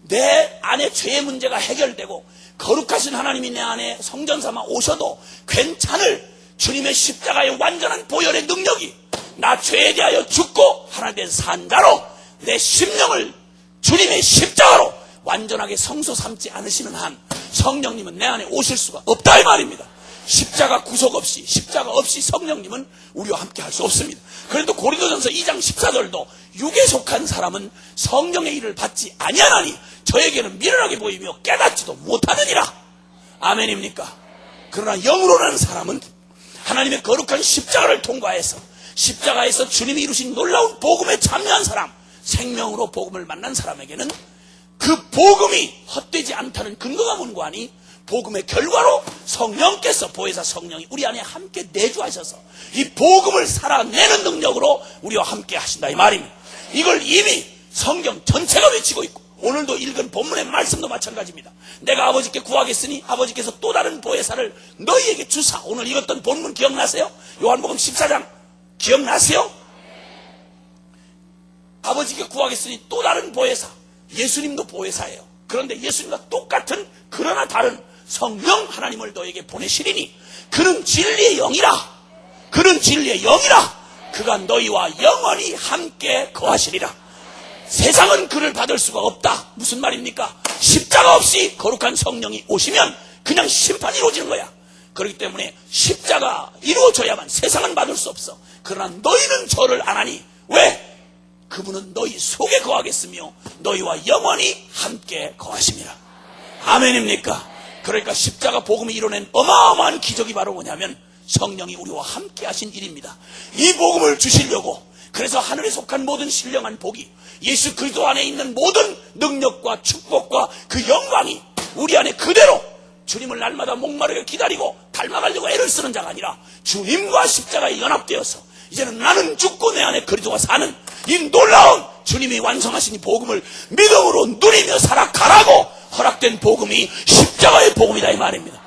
내 안에 죄의 문제가 해결되고 거룩하신 하나님이 내 안에 성전 삼아 오셔도 괜찮을 주님의 십자가의 완전한 보혈의 능력이 나 죄에 대하여 죽고 하나님의 산 자로 내 심령을 주님의 십자가로 완전하게 성소 삼지 않으시는 한 성령님은 내 안에 오실 수가 없다 이 말입니다. 십자가 구속 없이 십자가 없이 성령님은 우리와 함께 할 수 없습니다. 그런데 고린도전서 2장 14절도 육에 속한 사람은 성령의 일을 받지 아니하나니 저에게는 미련하게 보이며 깨닫지도 못하느니라. 아멘입니까? 그러나 영으로 나는 사람은 하나님의 거룩한 십자가를 통과해서 십자가에서 주님이 이루신 놀라운 복음에 참여한 사람, 생명으로 복음을 만난 사람에게는 그 복음이 헛되지 않다는 근거가 뭔고 하니 복음의 결과로 성령께서, 보혜사 성령이 우리 안에 함께 내주하셔서 이 복음을 살아내는 능력으로 우리와 함께 하신다 이 말입니다. 이걸 이미 성경 전체가 외치고 있고 오늘도 읽은 본문의 말씀도 마찬가지입니다. 내가 아버지께 구하겠으니 아버지께서 또 다른 보혜사를 너희에게 주사. 오늘 읽었던 본문 기억나세요? 요한복음 14장 기억나세요? 아버지께 구하겠으니 또 다른 보혜사. 예수님도 보혜사예요. 그런데 예수님과 똑같은 그러나 다른 성령 하나님을 너에게 보내시리니 그는 진리의 영이라. 그는 진리의 영이라. 그가 너희와 영원히 함께 거하시리라. 세상은 그를 받을 수가 없다. 무슨 말입니까? 십자가 없이 거룩한 성령이 오시면 그냥 심판이 이루어지는 거야. 그렇기 때문에 십자가 이루어져야만 세상은 받을 수 없어. 그러나 너희는 저를 안 하니 왜? 그분은 너희 속에 거하겠으며 너희와 영원히 함께 거하심이라. 아멘입니까? 그러니까 십자가 복음이 이뤄낸 어마어마한 기적이 바로 뭐냐면 성령이 우리와 함께 하신 일입니다. 이 복음을 주시려고 그래서 하늘에 속한 모든 신령한 복이 예수 그리스도 안에 있는 모든 능력과 축복과 그 영광이 우리 안에 그대로 주님을 날마다 목마르게 기다리고 닮아가려고 애를 쓰는 자가 아니라 주님과 십자가에 연합되어서 이제는 나는 죽고 내 안에 그리스도가 사는 이 놀라운 주님이 완성하신 이 복음을 믿음으로 누리며 살아가라고 허락된 복음이 십자가의 복음이다 이 말입니다.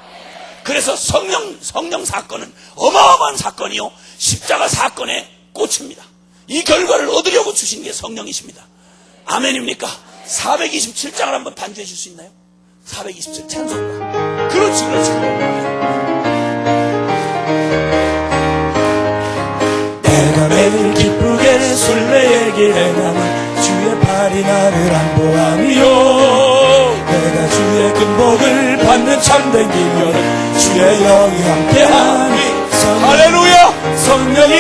그래서 성령 사건은 어마어마한 사건이요 십자가 사건의 꽃입니다. 이 결과를 얻으려고 주신 게 성령이십니다. 아멘입니까? 427장을 한번 반주해 줄 수 있나요? 427 찬송가. 그렇지. 내가 매일 기쁘게 순례의 행하는 주의 팔이 나를 안보하며 내가 주의 근복을 받는 참된 기별은 주의 영이 함께하니 할렐루야 성령이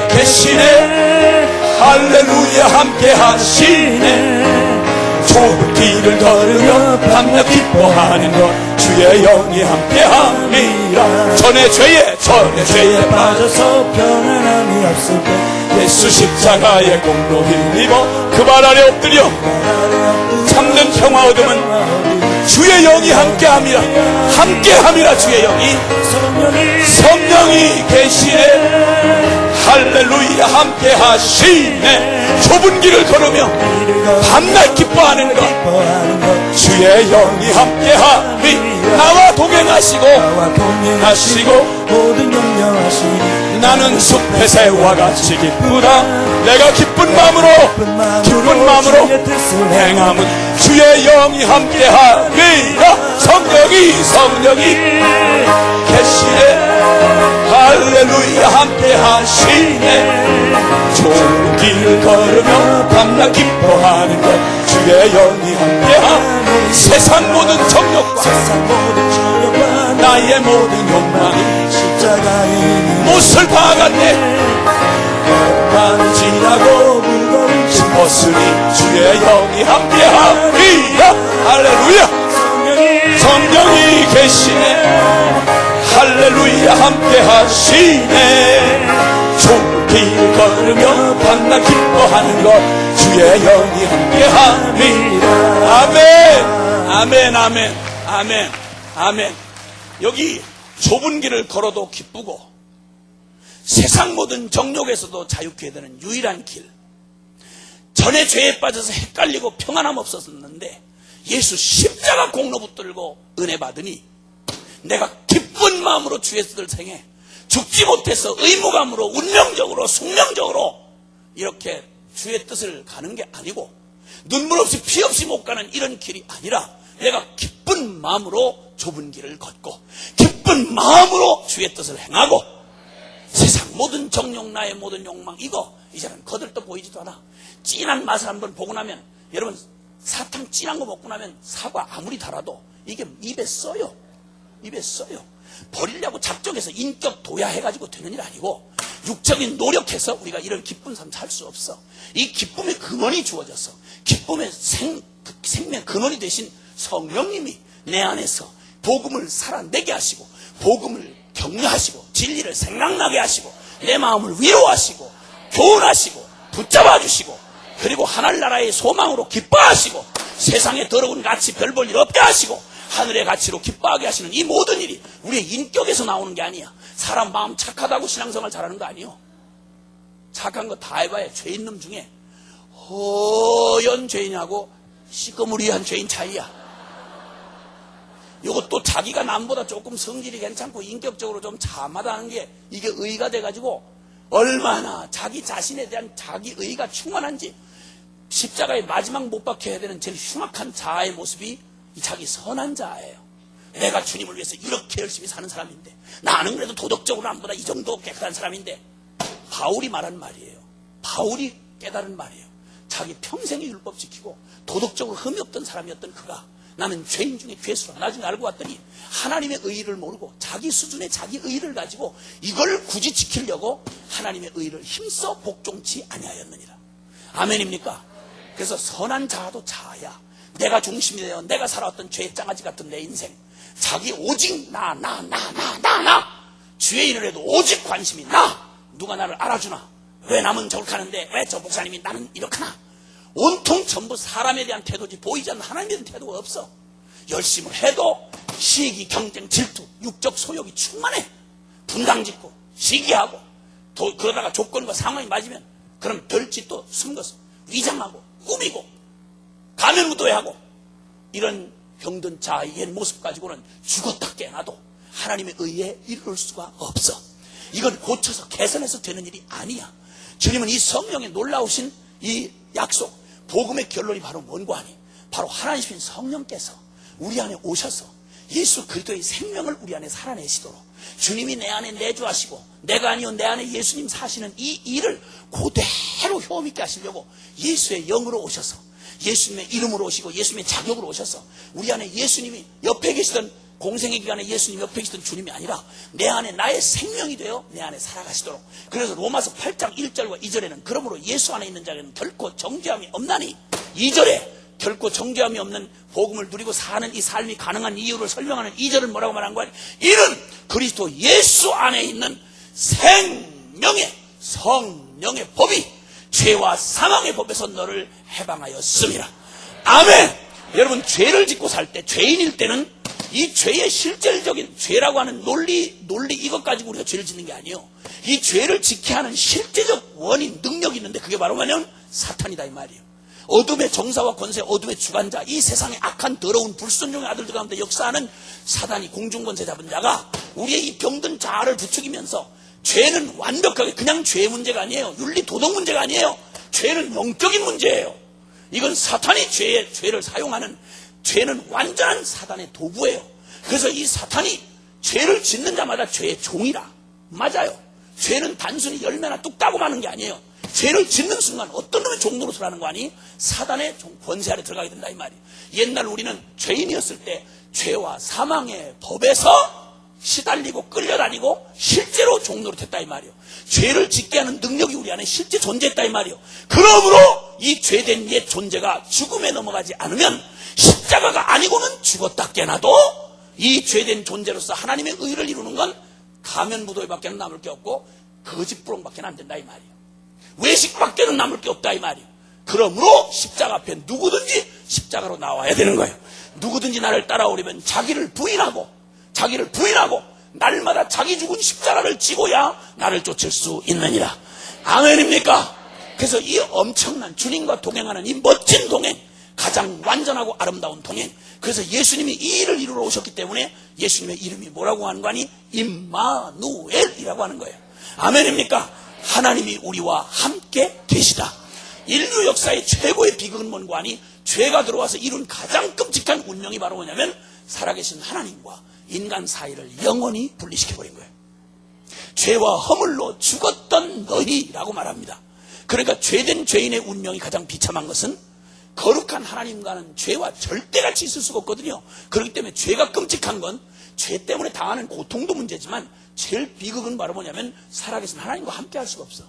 계시네 할렐루야 함께 하시네 좁은 길을 걸으며 밤낮 기뻐하는 것 주의 영이 함께 함이라 전의 죄에 빠져서 편안함이 없을 때 예수 십자가의 공로 힘입어 그 발 아래 엎드려 참된 평화 얻음은 주의 영이 함께 함이라 주의 영이 성령이 계시네 할렐루야 함께 하시네 좁은 길을 걸으며 밤낮 기뻐하는 것 주의 영이 함께 함이 나와 동행하시고 모든 영령하시니 나는 숲의 새와 같이 기쁘다 내가 기쁜 마음으로 행함은 주의 영이 함께 함이라 성령이 계시네 할렐루야 함께 하시네 좋은 길을 걸으며 밤낮 기뻐하는 것 주의 영이 함께하니 세상 모든 정욕과 나의 모든 욕망이 십자가에 못을 박았네 밤이 지나고 무거운 짐 벗으니 주의 영이 함께하리라 할렐루야 성령이 계시네 할렐루야 함께 하시네 좋은 길을 걸으며 밤낮 기뻐하는 것 주의 영이 함께 함이라 아멘. 여기 좁은 길을 걸어도 기쁘고 세상 모든 정욕에서도 자유케 되는 유일한 길 전에 죄에 빠져서 헷갈리고 평안함 없었는데 예수 십자가 공로 붙들고 은혜 받으니 내가 기쁜 마음으로 주의 뜻을 행해 죽지 못해서 의무감으로 운명적으로 숙명적으로 이렇게 주의 뜻을 가는 게 아니고 눈물 없이 피 없이 못 가는 이런 길이 아니라 내가 기쁜 마음으로 좁은 길을 걷고 기쁜 마음으로 주의 뜻을 행하고 세상 모든 정욕 나의 모든 욕망 이거 이제는 거들떠 보이지도 않아. 진한 맛을 한번 보고 나면 여러분 사탕 진한 거 먹고 나면 사과 아무리 달아도 이게 입에 써요. 버리려고 작정해서 인격 도야해가지고 되는 일 아니고 육적인 노력해서 우리가 이런 기쁜 삶 살 수 없어. 이 기쁨의 근원이 주어져서 기쁨의 생명 근원이 되신 성령님이 내 안에서 복음을 살아내게 하시고 복음을 격려하시고 진리를 생각나게 하시고 내 마음을 위로하시고 교훈하시고 붙잡아 주시고 그리고 하늘나라의 소망으로 기뻐하시고 세상에 더러운 가치 별 볼 일 없게 하시고 하늘의 가치로 기뻐하게 하시는 이 모든 일이 우리의 인격에서 나오는 게 아니야. 사람 마음 착하다고 신앙생활 잘하는 거 아니요. 착한 거 다 해봐야 죄인 놈 중에 허연 죄인하고 시꺼무리한 죄인 차이야. 이것도 자기가 남보다 조금 성질이 괜찮고 인격적으로 좀 참하다는 게 이게 의의가 돼가지고 얼마나 자기 자신에 대한 자기 의의가 충만한지, 십자가에 마지막 못 박혀야 되는 제일 흉악한 자아의 모습이 이 자기 선한 자아예요. 내가 주님을 위해서 이렇게 열심히 사는 사람인데, 나는 그래도 도덕적으로 남보다 이 정도 깨끗한 사람인데, 바울이 말한 말이에요. 바울이 깨달은 말이에요. 자기 평생의 율법 지키고 도덕적으로 흠이 없던 사람이었던 그가 나는 죄인 중에 괴수라 나중에 알고 봤더니 하나님의 의의를 모르고 자기 수준의 자기 의의를 가지고 이걸 굳이 지키려고 하나님의 의의를 힘써 복종치 아니하였느니라. 아멘입니까? 그래서 선한 자아도 자아야. 내가 중심이 되어 내가 살아왔던 죄의 장아지 같은 내 인생, 자기 오직 나 죄인을 해도 오직 관심이 나. 누가 나를 알아주나? 왜 남은 저렇게 하는데 왜 저 목사님이 나는 이렇게 하나? 온통 전부 사람에 대한 태도지 보이지 않는 하나님에 대한 태도가 없어. 열심을 해도 시기, 경쟁, 질투, 육적 소욕이 충만해. 분당짓고 시기하고 그러다가 조건과 상황이 맞으면 그럼 별짓도 숨겨서 위장하고 꾸미고 가면무도회하고 이런 병든 자아의 옛 모습 가지고는 죽었다 깨어나도 하나님의 의에 이룰 수가 없어. 이건 고쳐서 개선해서 되는 일이 아니야. 주님은 이 성령의 놀라우신 이 약속, 복음의 결론이 바로 뭔고 하니 바로 하나님이신 성령께서 우리 안에 오셔서 예수 그리스도의 생명을 우리 안에 살아내시도록 주님이 내 안에 내주하시고 내가 아니요 내 안에 예수님 사시는 이 일을 그대로 효험있게 하시려고 예수의 영으로 오셔서 예수님의 이름으로 오시고 예수님의 자격으로 오셔서 우리 안에 예수님이 옆에 계시던 공생의 기간에 예수님 옆에 계시던 주님이 아니라 내 안에 나의 생명이 되어 내 안에 살아가시도록. 그래서 로마서 8장 1절과 2절에는 그러므로 예수 안에 있는 자에는 결코 정죄함이 없나니, 2절에 결코 정죄함이 없는 복음을 누리고 사는 이 삶이 가능한 이유를 설명하는 2절은 뭐라고 말한 거야? 이는 그리스도 예수 안에 있는 생명의 성령의 법이 죄와 사망의 법에서 너를 해방하였습니다. 아멘. 여러분, 죄를 짓고 살 때, 죄인일 때는 이 죄의 실질적인 죄라고 하는 논리 이것 가지고 우리가 죄를 짓는 게 아니에요. 이 죄를 짓게 하는 실제적 원인, 능력이 있는데 그게 바로 뭐냐면 사탄이다 이 말이에요. 어둠의 정사와 권세, 어둠의 주관자, 이 세상의 악한 더러운 불순종의 아들들 가운데 역사하는 사단이 공중권세 잡은 자가 우리의 이 병든 자아를 부추기면서 죄는 완벽하게 그냥 죄의 문제가 아니에요. 윤리 도덕 문제가 아니에요. 죄는 영적인 문제예요. 이건 사탄이 죄를 사용하는, 죄는 완전한 사단의 도구예요. 그래서 이 사탄이 죄를 짓는 자마다 죄의 종이라. 맞아요. 죄는 단순히 열매나 뚝 따고 마는 게 아니에요. 죄를 짓는 순간 어떤 놈의 종노릇을 하는 거 아니? 사단의 권세 아래 들어가게 된다 이 말이에요. 옛날 우리는 죄인이었을 때 죄와 사망의 법에서 시달리고 끌려다니고 실제로 종노릇했다 이 말이에요. 죄를 짓게 하는 능력이 우리 안에 실제 존재했다 이 말이에요. 그러므로 이 죄된 옛 존재가 죽음에 넘어가지 않으면 십자가가 아니고는 죽었다 깨나도 이 죄된 존재로서 하나님의 의를 이루는 건 가면무도회밖에 남을 게 없고 거짓부렁밖에 안 된다 이 말이에요. 외식밖에는 남을 게 없다 이 말이에요. 그러므로 십자가 앞에 누구든지 십자가로 나와야 되는 거예요. 누구든지 나를 따라오려면 자기를 부인하고 날마다 자기 죽은 십자가를 지고야 나를 쫓을 수 있느니라. 아멘입니까? 그래서 이 엄청난 주님과 동행하는 이 멋진 동행, 가장 완전하고 아름다운 동행, 그래서 예수님이 이 일을 이루러 오셨기 때문에 예수님의 이름이 뭐라고 하는 거 아니? 임마누엘이라고 하는 거예요. 아멘입니까? 하나님이 우리와 함께 계시다. 인류 역사의 최고의 비극은 뭔고 하니? 죄가 들어와서 이룬 가장 끔찍한 운명이 바로 뭐냐면 살아계신 하나님과 인간 사이를 영원히 분리시켜버린 거예요. 죄와 허물로 죽었던 너희라고 말합니다. 그러니까 죄된 죄인의 운명이 가장 비참한 것은 거룩한 하나님과는 죄와 절대같이 있을 수가 없거든요. 그렇기 때문에 죄가 끔찍한 건 죄 때문에 당하는 고통도 문제지만 제일 비극은 바로 뭐냐면 살아계신 하나님과 함께 할 수가 없어.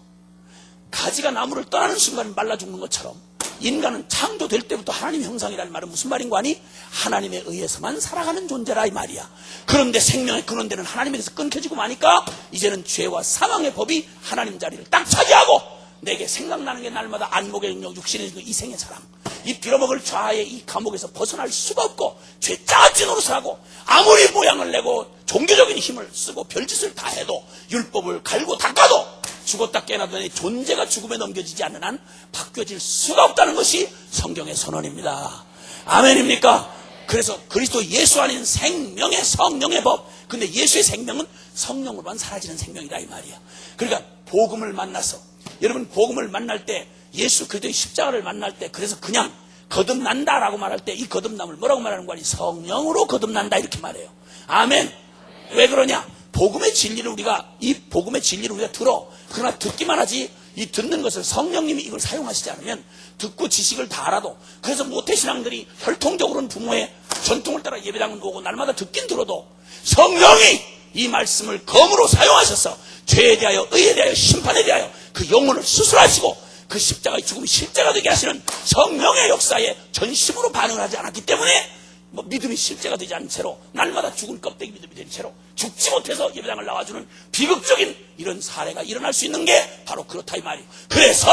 가지가 나무를 떠나는 순간 말라 죽는 것처럼 인간은 창조될 때부터 하나님 형상이라는 말은 무슨 말인 거 아니? 하나님에 의해서만 살아가는 존재라 이 말이야. 그런데 생명의 근원되는 하나님에게서 끊겨지고 마니까 이제는 죄와 사망의 법이 하나님 자리를 딱 차지하고 내게 생각나는 게 날마다 안목의 능력, 육신의 그 이생의 사랑, 이 빌어먹을 좌의 이 감옥에서 벗어날 수가 없고 죄짜지 노릇을 하고 아무리 모양을 내고 종교적인 힘을 쓰고 별짓을 다 해도 율법을 갈고 닦아도 죽었다 깨어나더니 존재가 죽음에 넘겨지지 않는 한 바뀌어질 수가 없다는 것이 성경의 선언입니다. 아멘입니까? 그래서 그리스도 예수 안에는 생명의 성령의 법. 근데 예수의 생명은 성령으로만 사라지는 생명이다 이 말이야. 그러니까 복음을 만나서, 여러분 복음을 만날 때, 예수 그리스도의 십자가를 만날 때, 그래서 그냥 거듭난다라고 말할 때 이 거듭남을 뭐라고 말하는 거 아니? 성령으로 거듭난다 이렇게 말해요. 아멘. 왜 그러냐? 복음의 진리를 우리가 들어. 그러나 듣기만 하지 이 듣는 것을 성령님이 이걸 사용하시지 않으면 듣고 지식을 다 알아도, 그래서 모태신앙들이 혈통적으로는 부모의 전통을 따라 예배당은 오고 날마다 듣긴 들어도 성령이 이 말씀을 검으로 사용하셔서 죄에 대하여 의에 대하여 심판에 대하여 그 영혼을 수술하시고 그 십자가의 죽음이 실제가 되게 하시는 성령의 역사에 전심으로 반응을 하지 않았기 때문에 믿음이 실제가 되지 않은 채로 날마다 죽은 껍데기 믿음이 된 채로 죽지 못해서 예배당을 나와주는 비극적인 이런 사례가 일어날 수 있는 게 바로 그렇다 이 말이에요. 그래서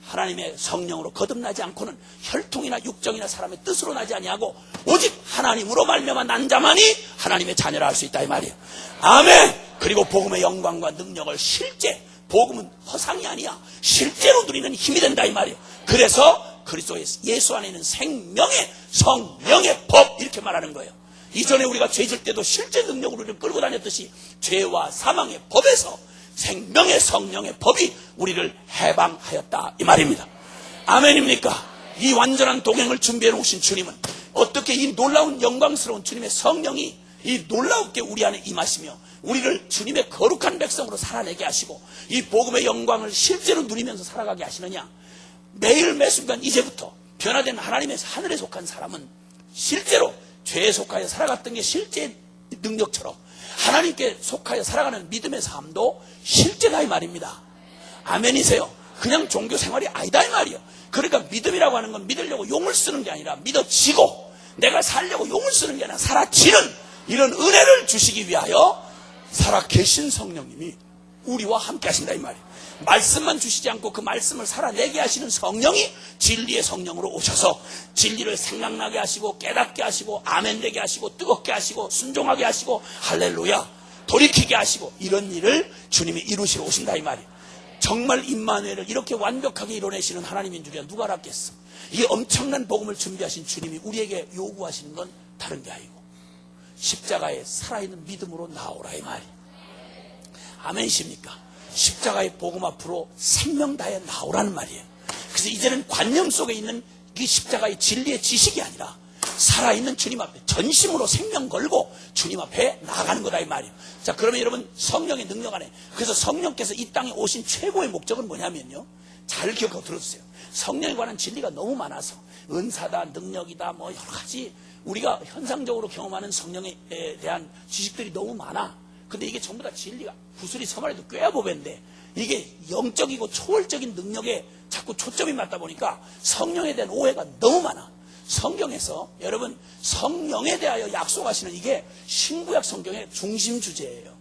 하나님의 성령으로 거듭나지 않고는 혈통이나 육정이나 사람의 뜻으로 나지 아니하고 오직 하나님으로 말미암아 난 자만이 하나님의 자녀라 할 수 있다 이 말이에요. 아멘. 그리고 복음의 영광과 능력을 실제, 복음은 허상이 아니야, 실제로 누리는 힘이 된다 이 말이에요. 그래서 그리스도 예수 안에 있는 생명의 성령의 법 이렇게 말하는 거예요. 이전에 우리가 죄질 때도 실제 능력으로 우리를 끌고 다녔듯이 죄와 사망의 법에서 생명의 성령의 법이 우리를 해방하였다 이 말입니다. 아멘입니까? 이 완전한 동행을 준비해 놓으신 주님은 어떻게 이 놀라운 영광스러운 주님의 성령이 이 놀라우게 우리 안에 임하시며 우리를 주님의 거룩한 백성으로 살아내게 하시고 이 복음의 영광을 실제로 누리면서 살아가게 하시느냐? 매일 매순간 이제부터 변화된 하나님의 하늘에 속한 사람은 실제로 죄에 속하여 살아갔던 게 실제 능력처럼 하나님께 속하여 살아가는 믿음의 삶도 실제다 이 말입니다. 아멘이세요? 그냥 종교 생활이 아니다 이 말이에요. 그러니까 믿음이라고 하는 건 믿으려고 용을 쓰는 게 아니라 믿어지고 내가 살려고 용을 쓰는 게 아니라 살아지는 이런 은혜를 주시기 위하여 살아 계신 성령님이 우리와 함께 하신다 이 말이에요. 말씀만 주시지 않고 그 말씀을 살아내게 하시는 성령이 진리의 성령으로 오셔서 진리를 생각나게 하시고 깨닫게 하시고 아멘되게 하시고 뜨겁게 하시고 순종하게 하시고 할렐루야 돌이키게 하시고 이런 일을 주님이 이루시러 오신다 이 말이에요. 정말 임마누엘을 이렇게 완벽하게 이뤄내시는 하나님인 줄이야 누가 알았겠어. 이 엄청난 복음을 준비하신 주님이 우리에게 요구하시는 건 다른 게 아니고 십자가에 살아있는 믿음으로 나오라 이 말이에요. 아멘이십니까? 십자가의 복음 앞으로 생명 다해 나오라는 말이에요. 그래서 이제는 관념 속에 있는 이 십자가의 진리의 지식이 아니라 살아있는 주님 앞에 전심으로 생명 걸고 주님 앞에 나아가는 거다 이 말이에요. 자, 그러면 여러분 성령의 능력 안에, 그래서 성령께서 이 땅에 오신 최고의 목적은 뭐냐면요, 잘 기억하고 들어주세요. 성령에 관한 진리가 너무 많아서 은사다 능력이다 뭐 여러 가지 우리가 현상적으로 경험하는 성령에 대한 지식들이 너무 많아. 근데 이게 전부 다 진리가 구슬이 서말에도 꿰어 보배인데 이게 영적이고 초월적인 능력에 자꾸 초점이 맞다 보니까 성령에 대한 오해가 너무 많아. 성경에서 여러분 성령에 대하여 약속하시는 이게 신구약 성경의 중심 주제예요.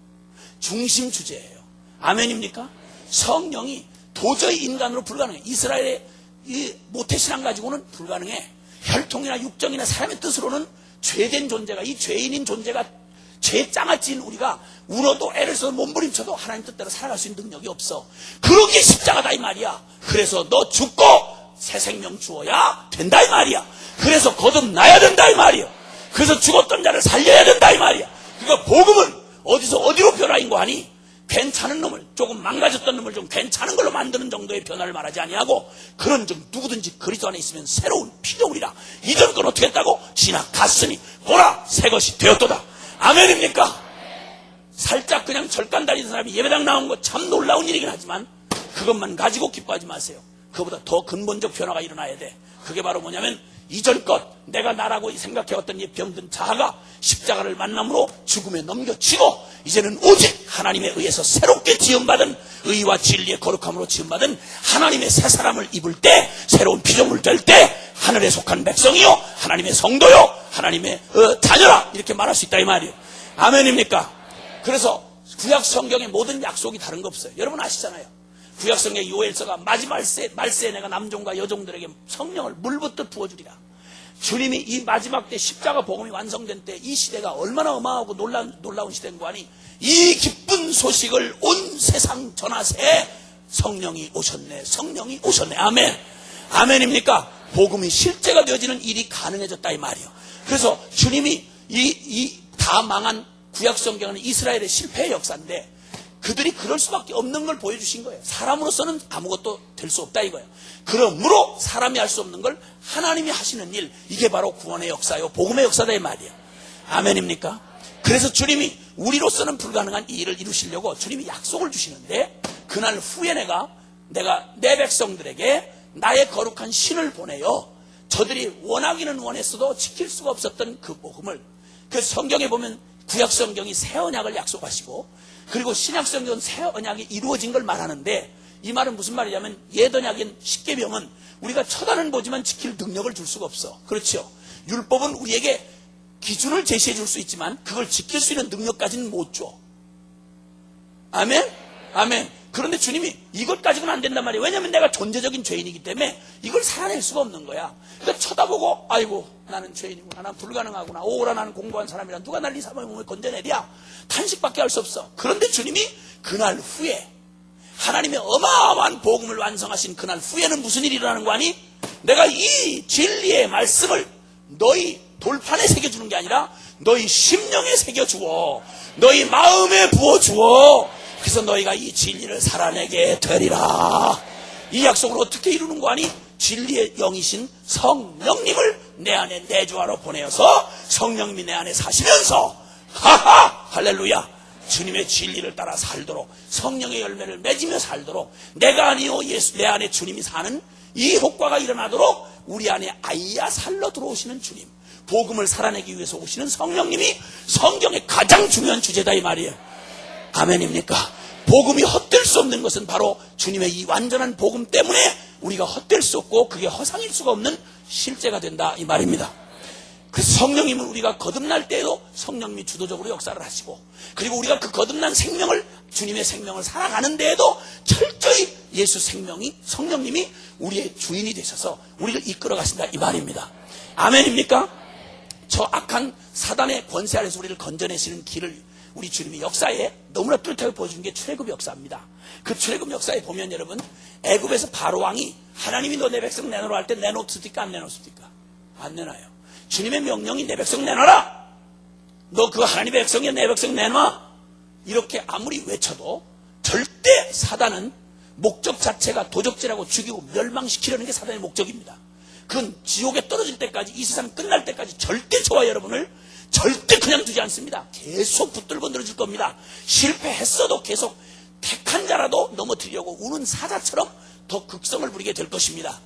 중심 주제예요. 아멘입니까? 성령이 도저히 인간으로 불가능해. 이스라엘의 이 모태신앙 가지고는 불가능해. 혈통이나 육정이나 사람의 뜻으로는 죄된 존재가, 이 죄인인 존재가 죄 짱아찌인 우리가 울어도 애를 써서 몸부림쳐도 하나님 뜻대로 살아갈 수 있는 능력이 없어. 그러기에 십자가다 이 말이야. 그래서 너 죽고 새 생명 주어야 된다 이 말이야. 그래서 거듭나야 된다 이 말이야. 그래서 죽었던 자를 살려야 된다 이 말이야. 그러니까 복음은 어디서 어디로 변화인 거 아니? 괜찮은 놈을, 조금 망가졌던 놈을 좀 괜찮은 걸로 만드는 정도의 변화를 말하지 아니하고, 그런 좀 누구든지 그리스도 안에 있으면 새로운 피조물이라. 이전 건 어떻게 했다고? 지나갔으니 보라 새 것이 되었도다. 아멘입니까? 살짝 그냥 절간 다니는 사람이 예배당 나온 거 참 놀라운 일이긴 하지만 그것만 가지고 기뻐하지 마세요. 그보다 더 근본적 변화가 일어나야 돼. 그게 바로 뭐냐면 이전껏 내가 나라고 생각해왔던 이 병든 자아가 십자가를 만남으로 죽음에 넘겨지고 이제는 오직 하나님에 의해서 새롭게 지음받은 의와 진리의 거룩함으로 지음받은 하나님의 새 사람을 입을 때, 새로운 피조물 될 때 하늘에 속한 백성이요 하나님의 성도요 하나님의 자녀라 이렇게 말할 수 있다 이 말이에요. 아멘입니까? 그래서 구약 성경의 모든 약속이 다른 거 없어요. 여러분 아시잖아요. 구약성경의 요엘서가 마지막 말세에 내가 남종과 여종들에게 성령을 물붓듯 부어주리라. 주님이 이 마지막 때 십자가 복음이 완성된 때 이 시대가 얼마나 어마하고 놀라운 시대인 거 아니? 이 기쁜 소식을 온 세상 전하세 성령이 오셨네. 성령이 오셨네. 아멘. 아멘입니까? 복음이 실제가 되어지는 일이 가능해졌다 이 말이에요. 그래서 주님이 이 다 망한 구약성경은 이스라엘의 실패의 역사인데 그들이 그럴 수밖에 없는 걸 보여주신 거예요. 사람으로서는 아무것도 될 수 없다 이거예요. 그러므로 사람이 할 수 없는 걸 하나님이 하시는 일, 이게 바로 구원의 역사요, 복음의 역사다 이 말이에요. 아멘입니까? 그래서 주님이 우리로서는 불가능한 이 일을 이루시려고 주님이 약속을 주시는데, 그날 후에 내가 내 백성들에게 나의 거룩한 신을 보내요. 저들이 원하기는 원했어도 지킬 수가 없었던 그 복음을, 그 성경에 보면 구약 성경이 새 언약을 약속하시고, 그리고 신약 성경은 새 언약이 이루어진 걸 말하는데, 이 말은 무슨 말이냐면 옛 언약인 십계명은 우리가 쳐다는 보지만 지킬 능력을 줄 수가 없어. 그렇죠? 율법은 우리에게 기준을 제시해 줄 수 있지만 그걸 지킬 수 있는 능력까지는 못 줘. 아멘? 아멘. 그런데 주님이 이것 가지고는 안 된단 말이에요. 왜냐하면 내가 존재적인 죄인이기 때문에 이걸 살아낼 수가 없는 거야. 그러니까 쳐다보고 아이고 나는 죄인이구나, 난 불가능하구나, 오라 나는 공부한 사람이라 누가 날 이 사람의 몸을 건져내랴, 탄식밖에 할 수 없어. 그런데 주님이 그날 후에 하나님의 어마어마한 복음을 완성하신 그날 후에는 무슨 일이 일어나는 거 아니? 내가 이 진리의 말씀을 너희 돌판에 새겨주는 게 아니라 너희 심령에 새겨주어 너희 마음에 부어주어, 그래서 너희가 이 진리를 살아내게 되리라. 이 약속을 어떻게 이루는 거 아니? 진리의 영이신 성령님을 내 안에 내주하러 보내어서 성령님이 내 안에 사시면서 하하 할렐루야, 주님의 진리를 따라 살도록, 성령의 열매를 맺으며 살도록, 내가 아니요 예수 내 안에 주님이 사는 이 효과가 일어나도록 우리 안에 아이야 살러 들어오시는 주님, 복음을 살아내기 위해서 오시는 성령님이 성경의 가장 중요한 주제다 이 말이에요. 아멘입니까? 복음이 헛될 수 없는 것은 바로 주님의 이 완전한 복음 때문에 우리가 헛될 수 없고 그게 허상일 수가 없는 실제가 된다 이 말입니다. 그래서 성령님은 우리가 거듭날 때에도 성령님이 주도적으로 역사를 하시고, 그리고 우리가 그 거듭난 생명을, 주님의 생명을 살아가는 데에도 철저히 예수 생명이, 성령님이 우리의 주인이 되셔서 우리를 이끌어 가신다 이 말입니다. 아멘입니까? 저 악한 사단의 권세 아래서 우리를 건져내시는 길을 우리 주님이 역사에 너무나 뚜렷하게 보여준 게 출애굽 역사입니다. 그 출애굽 역사에 보면 여러분, 애굽에서 바로 왕이 하나님이 너 내 백성 내놓으라 할 때 내놓습니까 안 내놓습니까? 안 내놔요. 주님의 명령이 내 백성 내놔라, 너 그 하나님의 백성이야 내 백성 내놔, 이렇게 아무리 외쳐도 절대 사단은 목적 자체가 도적질하고 죽이고 멸망시키려는 게 사단의 목적입니다. 그건 지옥에 떨어질 때까지, 이 세상 끝날 때까지 절대 저와 여러분을 절대 그냥 두지 않습니다. 계속 붙들고 늘어질 겁니다. 실패했어도 계속 택한 자라도 넘어뜨리려고 우는 사자처럼 더 극성을 부리게 될 것입니다.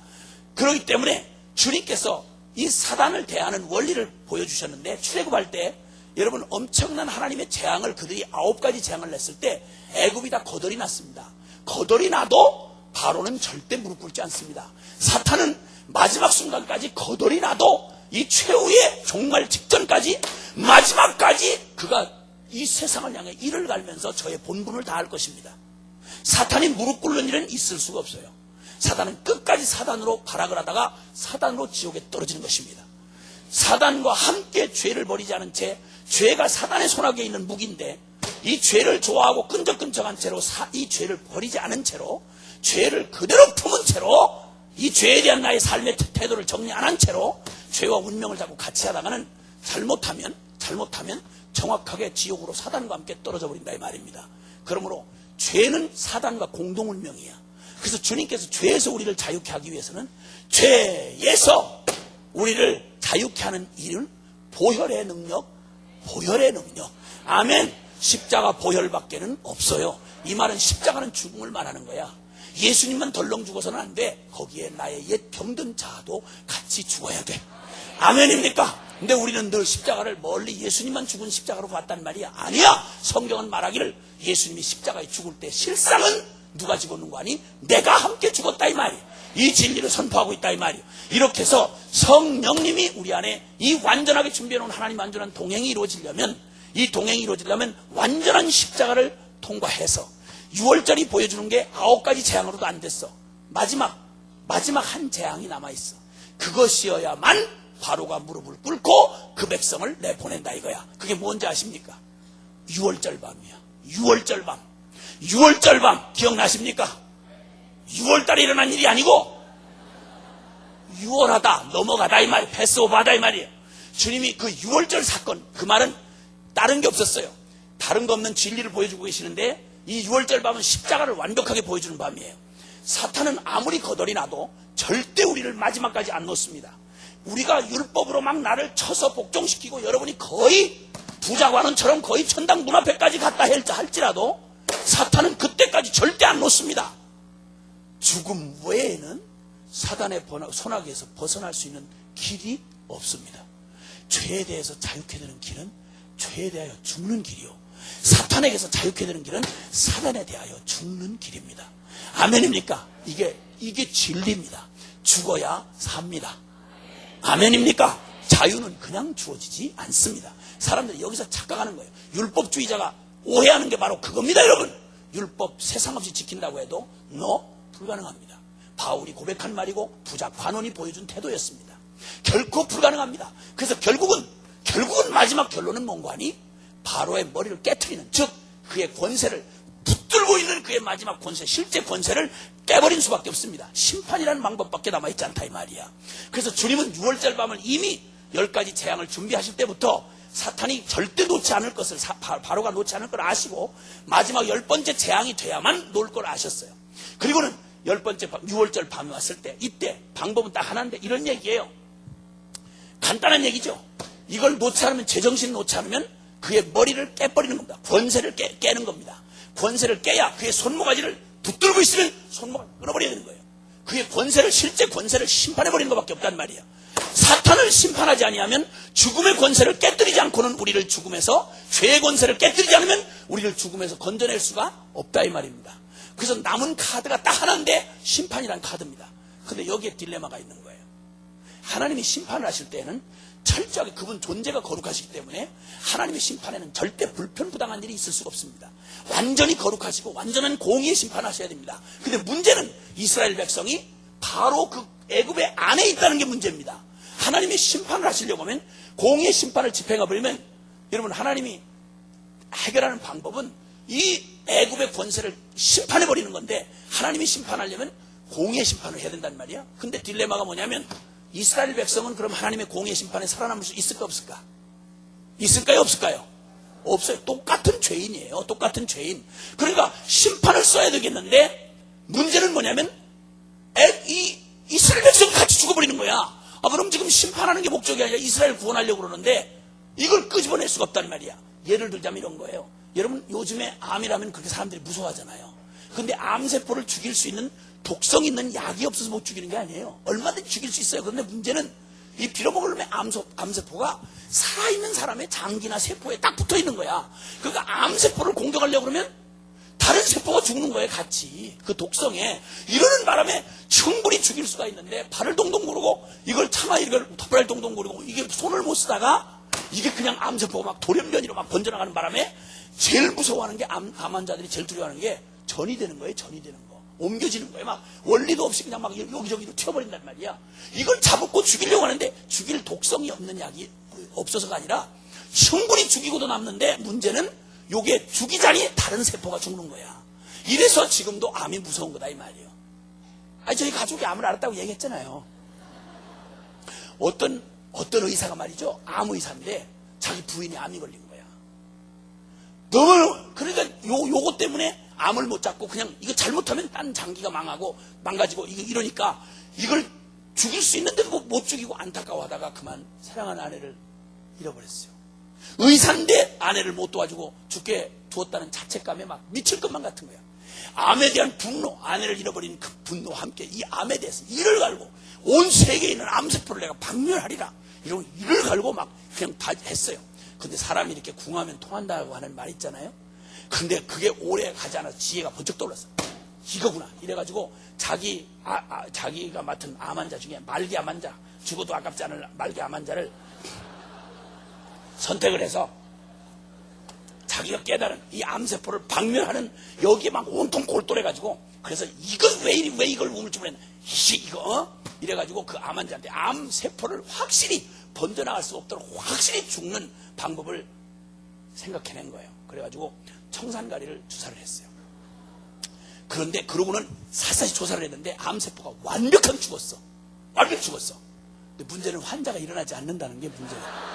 그렇기 때문에 주님께서 이 사단을 대하는 원리를 보여주셨는데, 출애굽할 때 여러분 엄청난 하나님의 재앙을, 그들이 9가지 재앙을 냈을 때 애굽이 다 거덜이 났습니다. 거덜이 나도 바로는 절대 무릎 꿇지 않습니다. 사탄은 마지막 순간까지 거덜이 나도 이 최후의 종말 직전까지 마지막까지 그가 이 세상을 향해 이를 갈면서 저의 본분을 다할 것입니다. 사탄이 무릎 꿇는 일은 있을 수가 없어요. 사단은 끝까지 사단으로 발악을 하다가 사단으로 지옥에 떨어지는 것입니다. 사단과 함께 죄를 버리지 않은 채, 죄가 사단의 손아귀에 있는 무기인데 이 죄를 좋아하고 끈적끈적한 채로 이 죄를 버리지 않은 채로, 죄를 그대로 품은 채로, 이 죄에 대한 나의 삶의 태도를 정리 안 한 채로 죄와 운명을 자꾸 같이 하다가는 잘못하면 정확하게 지옥으로 사단과 함께 떨어져 버린다 이 말입니다. 그러므로 죄는 사단과 공동운명이야. 그래서 주님께서 죄에서 우리를 자유케 하기 위해서는 죄에서 우리를 자유케 하는 일을 보혈의 능력, 아멘. 십자가 보혈밖에는 없어요. 이 말은 십자가는 죽음을 말하는 거야. 예수님만 덜렁 죽어서는 안 돼. 거기에 나의 옛 병든 자도 같이 죽어야 돼. 아멘입니까? 근데 우리는 늘 십자가를 멀리 예수님만 죽은 십자가로 봤단 말이야. 아니야. 성경은 말하기를 예수님이 십자가에 죽을 때 실상은 누가 죽었는 거 아니? 내가 함께 죽었다 이 말이야. 이 진리를 선포하고 있다 이 말이야. 이렇게 해서 성령님이 우리 안에 이 완전하게 준비해놓은 하나님 완전한 동행이 이루어지려면, 이 동행이 이루어지려면 완전한 십자가를 통과해서 6월절이 보여주는 게 9가지 재앙으로도 안 됐어. 마지막 한 재앙이 남아있어. 그것이어야만 바로가 무릎을 꿇고 그 백성을 내보낸다 이거야. 그게 뭔지 아십니까? 6월절 밤이야. 6월절 밤. 6월절 밤 기억나십니까? 6월달에 일어난 일이 아니고 6월하다 넘어가다 이 말이에요. 패스오버하다 이 말이에요. 주님이 그 6월절 사건, 그 말은 다른 게 없었어요. 다른 거 없는 진리를 보여주고 계시는데 이 6월절 밤은 십자가를 완벽하게 보여주는 밤이에요. 사탄은 아무리 거덜이 나도 절대 우리를 마지막까지 안 놓습니다. 우리가 율법으로 막 나를 쳐서 복종시키고 여러분이 거의 부자관원처럼 거의 천당 문 앞에까지 갔다 할지라도 사탄은 그때까지 절대 안 놓습니다. 죽음 외에는 사단의 손아귀에서 벗어날 수 있는 길이 없습니다. 죄에 대해서 자유케 되는 길은 죄에 대하여 죽는 길이요, 사탄에게서 자유케 되는 길은 사단에 대하여 죽는 길입니다. 아멘입니까? 이게 진리입니다. 죽어야 삽니다. 아멘입니까? 자유는 그냥 주어지지 않습니다. 사람들이 여기서 착각하는 거예요. 율법주의자가 오해하는 게 바로 그겁니다, 여러분. 율법 세상 없이 지킨다고 해도 불가능합니다. 바울이 고백한 말이고 부자 관원이 보여준 태도였습니다. 결코 불가능합니다. 그래서 결국은 마지막 결론은 뭔가 하니 바로의 머리를 깨트리는, 즉 그의 권세를 붙들고 있는 그의 마지막 권세, 실제 권세를 깨버린 수밖에 없습니다. 심판이라는 방법밖에 남아있지 않다 이 말이야. 그래서 주님은 6월절 밤을 이미 10가지 재앙을 준비하실 때부터 사탄이 절대 놓지 않을 것을, 바로가 놓지 않을 걸 아시고 마지막 10번째 재앙이 돼야만 놓을 걸 아셨어요. 그리고는 10번째 밤, 6월절 밤이 왔을 때, 이때 방법은 딱 하나인데 이런 얘기예요. 간단한 얘기죠. 이걸 놓지 않으면, 제정신 놓지 않으면 그의 머리를 깨버리는 겁니다. 권세를 깨는 겁니다. 권세를 깨야 그의 손모가지를 붙들고 있으면 손모가지 끊어버려야 되는 거예요. 그의 권세를, 실제 권세를 심판해버리는 것밖에 없단 말이에요. 사탄을 심판하지 아니하면, 죽음의 권세를 깨뜨리지 않고는 우리를 죽음에서, 죄의 권세를 깨뜨리지 않으면 우리를 죽음에서 건져낼 수가 없다 이 말입니다. 그래서 남은 카드가 딱 하나인데 심판이란 카드입니다. 근데 여기에 딜레마가 있는 거예요. 하나님이 심판을 하실 때에는 철저하게 그분 존재가 거룩하시기 때문에 하나님의 심판에는 절대 불편부당한 일이 있을 수가 없습니다. 완전히 거룩하시고 완전한 공의의 심판을 하셔야 됩니다. 근데 문제는 이스라엘 백성이 바로 그 애굽의 안에 있다는 게 문제입니다. 하나님이 심판을 하시려고 하면, 공의의 심판을 집행해버리면, 여러분 하나님이 해결하는 방법은 이 애굽의 권세를 심판해버리는 건데, 하나님이 심판하려면 공의의 심판을 해야 된단 말이야. 근데 딜레마가 뭐냐면, 이스라엘 백성은 그럼 하나님의 공의의 심판에 살아남을 수 있을까 없을까? 있을까요 없을까요? 없어요. 똑같은 죄인이에요. 똑같은 죄인. 그러니까 심판을 써야 되겠는데 문제는 뭐냐면 이 이스라엘 백성 같이 죽어버리는 거야. 그럼 지금 심판하는 게 목적이 아니라 이스라엘 구원하려고 그러는데 이걸 끄집어낼 수가 없단 말이야. 예를 들자면 이런 거예요. 여러분 요즘에 암이라면 그렇게 사람들이 무서워하잖아요. 근데 암세포를 죽일 수 있는 독성 있는 약이 없어서 못 죽이는 게 아니에요. 얼마든지 죽일 수 있어요. 그런데 문제는 이 빌어먹을 암세포가 살아있는 사람의 장기나 세포에 딱 붙어 있는 거야. 그러니까 암세포를 공격하려고 그러면 다른 세포가 죽는 거예요, 같이. 그 독성에. 이러는 바람에 충분히 죽일 수가 있는데 발을 동동 구르고 이걸 턱발을 동동 구르고 이게 손을 못 쓰다가 이게 그냥 암세포가 막 돌연변이로 막 번져나가는 바람에 제일 무서워하는 게 암 환자들이 제일 두려워하는 게 전이 되는 거예요, 전이 되는 거. 옮겨지는 거예요. 막 원리도 없이 그냥 막 여기저기로 튀어버린단 말이야. 이걸 잡고 죽이려고 하는데 죽일 독성이 없는 약이 없어서가 아니라 충분히 죽이고도 남는데 문제는 요게 죽이자니 다른 세포가 죽는 거야. 이래서 지금도 암이 무서운 거다 이 말이에요. 저희 가족이 암을 앓았다고 얘기했잖아요. 어떤 의사가 말이죠. 암 의사인데 자기 부인이 암이 걸린 거야. 너무 그러니까 요거 때문에 암을 못 잡고 그냥 이거 잘못하면 딴 장기가 망가지고 이러니까 이걸 죽일 수 있는데도 못 죽이고 안타까워하다가 그만 사랑하는 아내를 잃어버렸어요. 의사인데 아내를 못 도와주고 죽게 두었다는 자책감에 막 미칠 것만 같은 거야. 암에 대한 분노, 아내를 잃어버린 그 분노와 함께 이 암에 대해서 이를 갈고 온 세계에 있는 암세포를 내가 박멸하리라 이런 이를 갈고 막 그냥 다 했어요. 근데 사람이 이렇게 궁하면 통한다고 하는 말 있잖아요. 근데 그게 오래 가지 않아서 지혜가 번쩍 떠올랐어. 이거구나. 이래가지고 자기가 맡은 암 환자 중에 말기 암 환자, 죽어도 아깝지 않을 말기 암 환자를 선택을 해서 자기가 깨달은 이 암세포를 박멸하는 여기에 막 온통 골똘해가지고 그래서 이걸 왜 이걸 우물쭈물 했나 이거 이래가지고 그 암 환자한테 암세포를 확실히 번져나갈 수 없도록 확실히 죽는 방법을 생각해낸 거예요. 그래가지고 청산가리를 주사를 했어요. 그런데 그러고는 샅샅이 조사를 했는데 암세포가 완벽하게 죽었어. 완벽히 죽었어. 근데 문제는 환자가 일어나지 않는다는 게 문제예요.